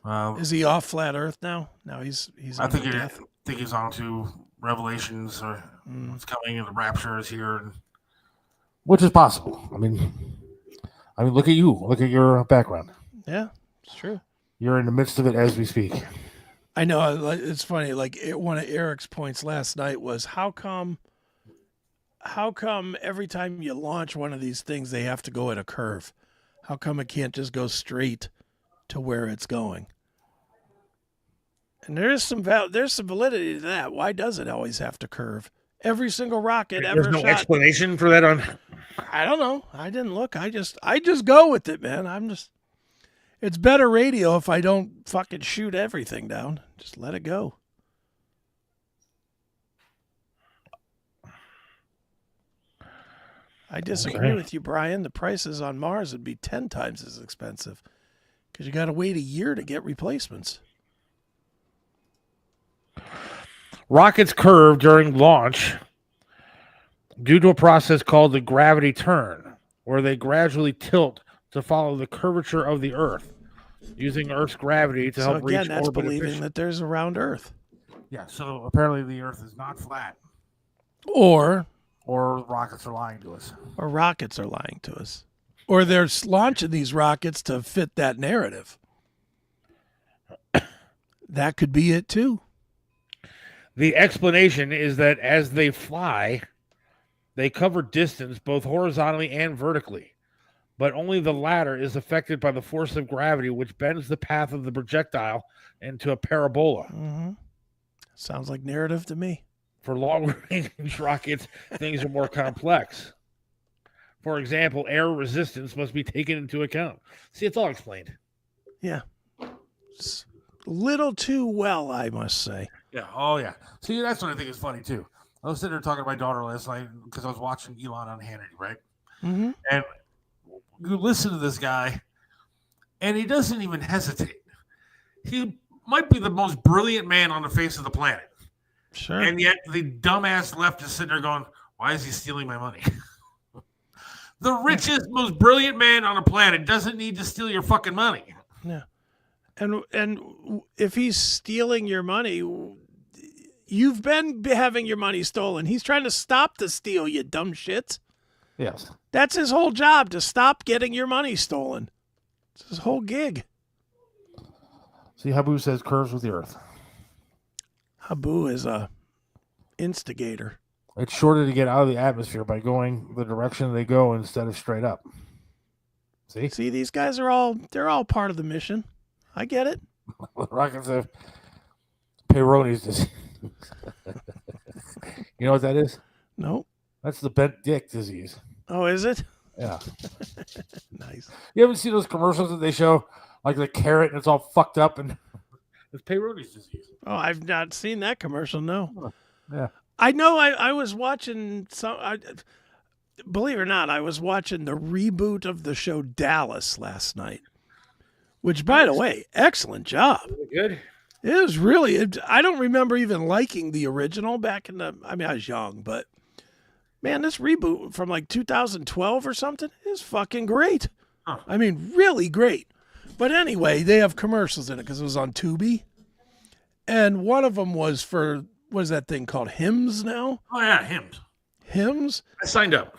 And is he off Flat Earth now? No, he's I on think death. He's on to Revelations or what's coming, and the rapture is here, which is possible. I mean, look at you. Look at your background. Yeah, it's true. You're in the midst of it as we speak. I know. It's funny. Like one of Eric's points last night was how come every time you launch one of these things, they have to go at a curve? How come it can't just go straight to where it's going? And there's some validity to that. Why does it always have to curve? Every single rocket ever shot. There's no explanation for that on. I don't know. I didn't look. I just go with it, man. It's better radio if I don't fucking shoot everything down. Just let it go. I disagree with you, Brian. The prices on Mars would be 10 times as expensive because you got to wait a year to get replacements. Rockets curve during launch due to a process called the gravity turn, where they gradually tilt to follow the curvature of the Earth, using Earth's gravity to So help again, reach that's orbit believing efficiently. that there's a round Earth. Yeah, so apparently the Earth is not flat, Or rockets are lying to us. rockets are lying to us. Or they're launching these rockets to fit that narrative. That could be it too. The explanation is that as they fly, they cover distance both horizontally and vertically, but only the latter is affected by the force of gravity, which bends the path of the projectile into a parabola. Mm-hmm. Sounds like narrative to me. For long-range rockets, things are more complex. For example, air resistance must be taken into account. See, it's all explained. Yeah. It's a little too well, I must say. Yeah. Oh, yeah. See, that's what I think is funny, too. I was sitting there talking to my daughter last night because I was watching Elon on Hannity, right? Mm-hmm. And you listen to this guy, and he doesn't even hesitate. He might be the most brilliant man on the face of the planet. Sure. And yet the dumbass left is sitting there going, why is he stealing my money? The richest, most brilliant man on the planet doesn't need to steal your fucking money. Yeah. And if he's stealing your money, you've been having your money stolen. He's trying to stop the steal, you dumb shits. Yes. That's his whole job, to stop getting your money stolen. It's his whole gig. See, Habu says curves with the earth. Habu is a instigator. It's shorter to get out of the atmosphere by going the direction they go instead of straight up. See, these guys they're all part of the mission. I get it. Rockets have Peyronie's disease. You know what that is? Nope. That's the bent dick disease. Oh, is it? Yeah. Nice. You ever see those commercials that they show, like the carrot and it's all fucked up and it's Peyronie's disease? Oh, I've not seen that commercial. No. Yeah. I know. I was watching believe it or not, I was watching the reboot of the show Dallas last night. Which, by the way, excellent job. Good. It was really. I don't remember even liking the original back in the. I mean, I was young, but man, this reboot from like 2012 or something is fucking great. Huh. I mean, really great. But anyway, they have commercials in it because it was on Tubi, and one of them was for what is that thing called? Hymns now? Oh yeah, hymns. Hymns. I signed up.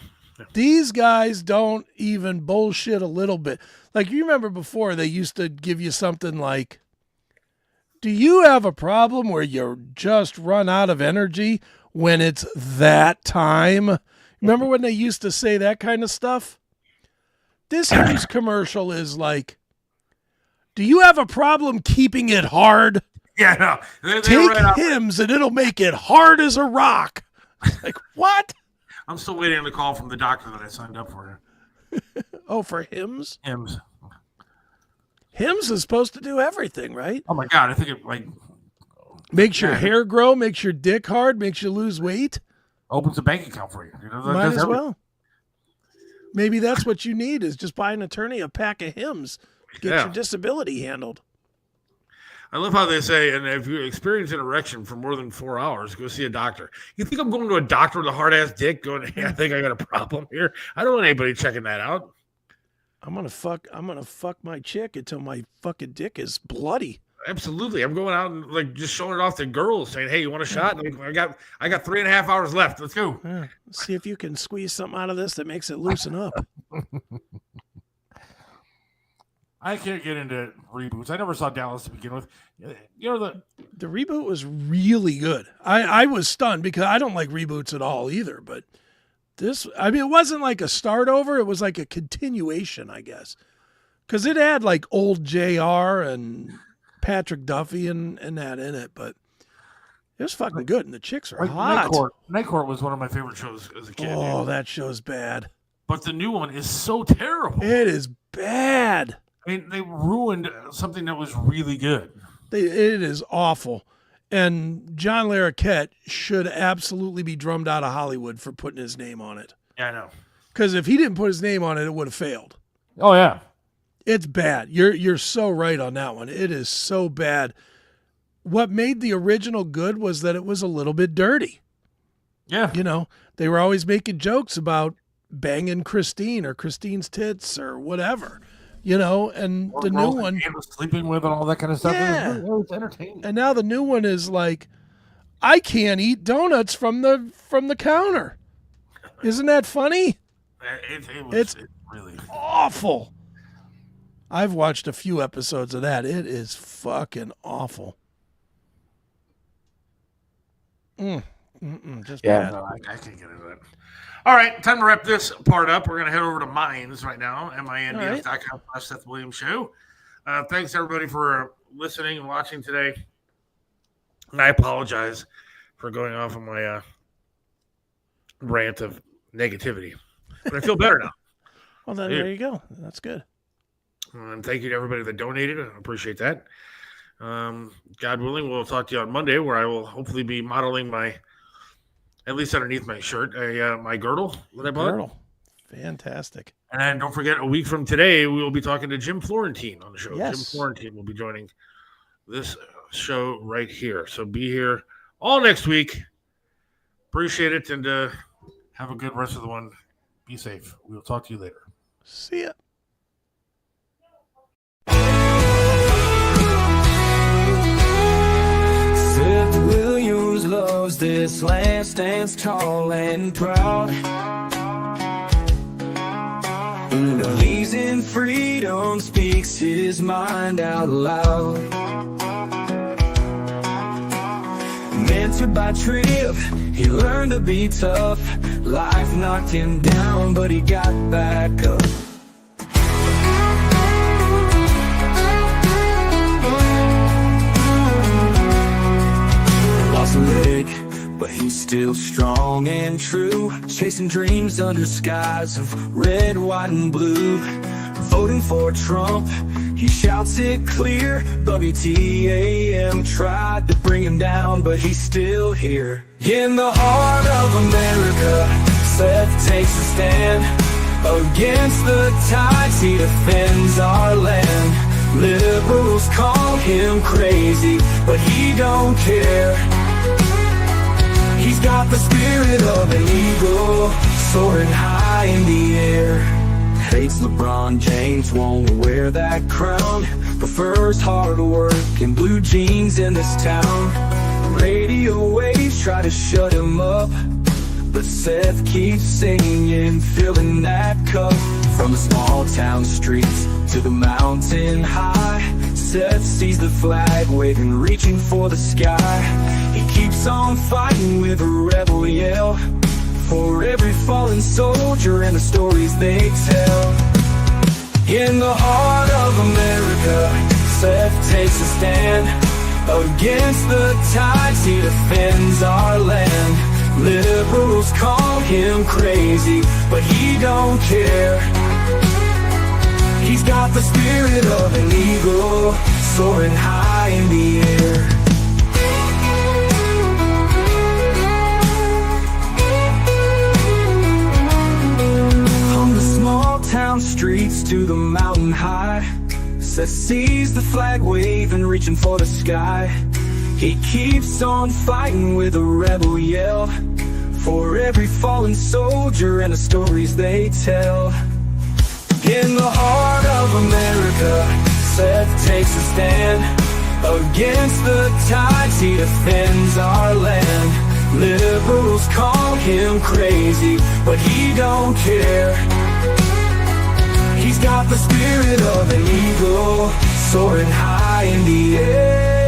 These guys don't even bullshit a little bit. Like, you remember before they used to give you something like, do you have a problem where you just run out of energy when it's that time? Remember when they used to say that kind of stuff? This Hymns commercial is like, do you have a problem keeping it hard? Yeah, no. They're Take right Hymns and it'll make it hard as a rock. Like, what? I'm still waiting on the call from the doctor that I signed up for. Oh, for Hymns? Hymns. Hymns is supposed to do everything, right? Oh my god, I think it like Makes your hair grow, makes your dick hard, makes you lose weight. opens a bank account for you. You know, Might as well. Maybe that's what you need is just buy an attorney a pack of Hymns. Get your disability handled. I love how they say, and if you experience an erection for more than 4 hours, go see a doctor. You think I'm going to a doctor with a hard-ass dick going, hey, I think I got a problem here? I don't want anybody checking that out. I'm gonna fuck my chick until my fucking dick is bloody. Absolutely. I'm going out and like just showing it off to girls saying, hey, you want a shot? And I got 3.5 hours left. Let's go. Yeah. See if you can squeeze something out of this that makes it loosen up. I can't get into reboots. I never saw Dallas to begin with. You know, the reboot was really good. I was stunned because I don't like reboots at all either. But this, I mean, it wasn't like a start over. It was like a continuation, I guess. Because it had like old JR and Patrick Duffy and that in it. But it was fucking good. And the chicks are hot. Night Court was one of my favorite shows as a kid. Oh, that show's bad. But the new one is so terrible. It is bad. I mean, they ruined something that was really good. It is awful. And John Larroquette should absolutely be drummed out of Hollywood for putting his name on it. Yeah, I know. Because if he didn't put his name on it, it would have failed. Oh, yeah. It's bad. You're so right on that one. It is so bad. What made the original good was that it was a little bit dirty. Yeah. You know, they were always making jokes about banging Christine or Christine's tits or whatever, you know, and Or the new girls that one, Ann was sleeping with and all that kind of stuff. Yeah. It was entertaining. and now the new one is like, I can't eat donuts from the counter. Isn't that funny? It's really Awful. I've watched a few episodes of that. It is fucking awful. Just bad. No, I can't get into that. All right, time to wrap this part up. We're going to head over to Minds right now, minds.com/Seth Williams Show. Thanks, everybody, for listening and watching today. And I apologize for going off on my rant of negativity. But I feel better now. Well, then there you go. That's good. And thank you to everybody that donated. I appreciate that. God willing, we'll talk to you on Monday, where I will hopefully be modeling at least underneath my shirt, my girdle that I bought. Girdle. Fantastic. And then don't forget, a week from today, we will be talking to Jim Florentine on the show. Yes. Jim Florentine will be joining this show right here. So be here all next week. Appreciate it, and have a good rest of the one. Be safe. We'll talk to you later. See ya. Seth Williams loves this land, stands tall and proud. Believes in freedom, speaks his mind out loud. Mentored by Trip, he learned to be tough. Life knocked him down, but he got back up. Lost a leg, but he's still strong and true. Chasing dreams under skies of red, white, and blue. Voting for Trump, he shouts it clear. WTAM tried to bring him down, but he's still here. In the heart of America, Seth takes a stand. Against the tides, he defends our land. Liberals call him crazy, but he don't care. He's got the spirit of an eagle, soaring high in the air. Hates LeBron James, won't wear that crown. Prefers hard work and blue jeans in this town. Radio waves try to shut him up, but Seth keeps singing, filling that cup. From the small town streets to the mountain high, Seth sees the flag waving, reaching for the sky. He keeps on fighting with a rebel yell, for every fallen soldier and the stories they tell. In the heart of America, Seth takes a stand. Against the tides, he defends our land. Liberals call him crazy, but he don't care. He's got the spirit of an eagle, soaring high in the air. From the small town streets to the mountain high, Seth sees the flag waving, reaching for the sky. He keeps on fighting with a rebel yell, for every fallen soldier and the stories they tell. In the heart of America, Seth takes a stand. Against the tides, he defends our land. Liberals call him crazy, but he don't care. He's got the spirit of an eagle, soaring high in the air.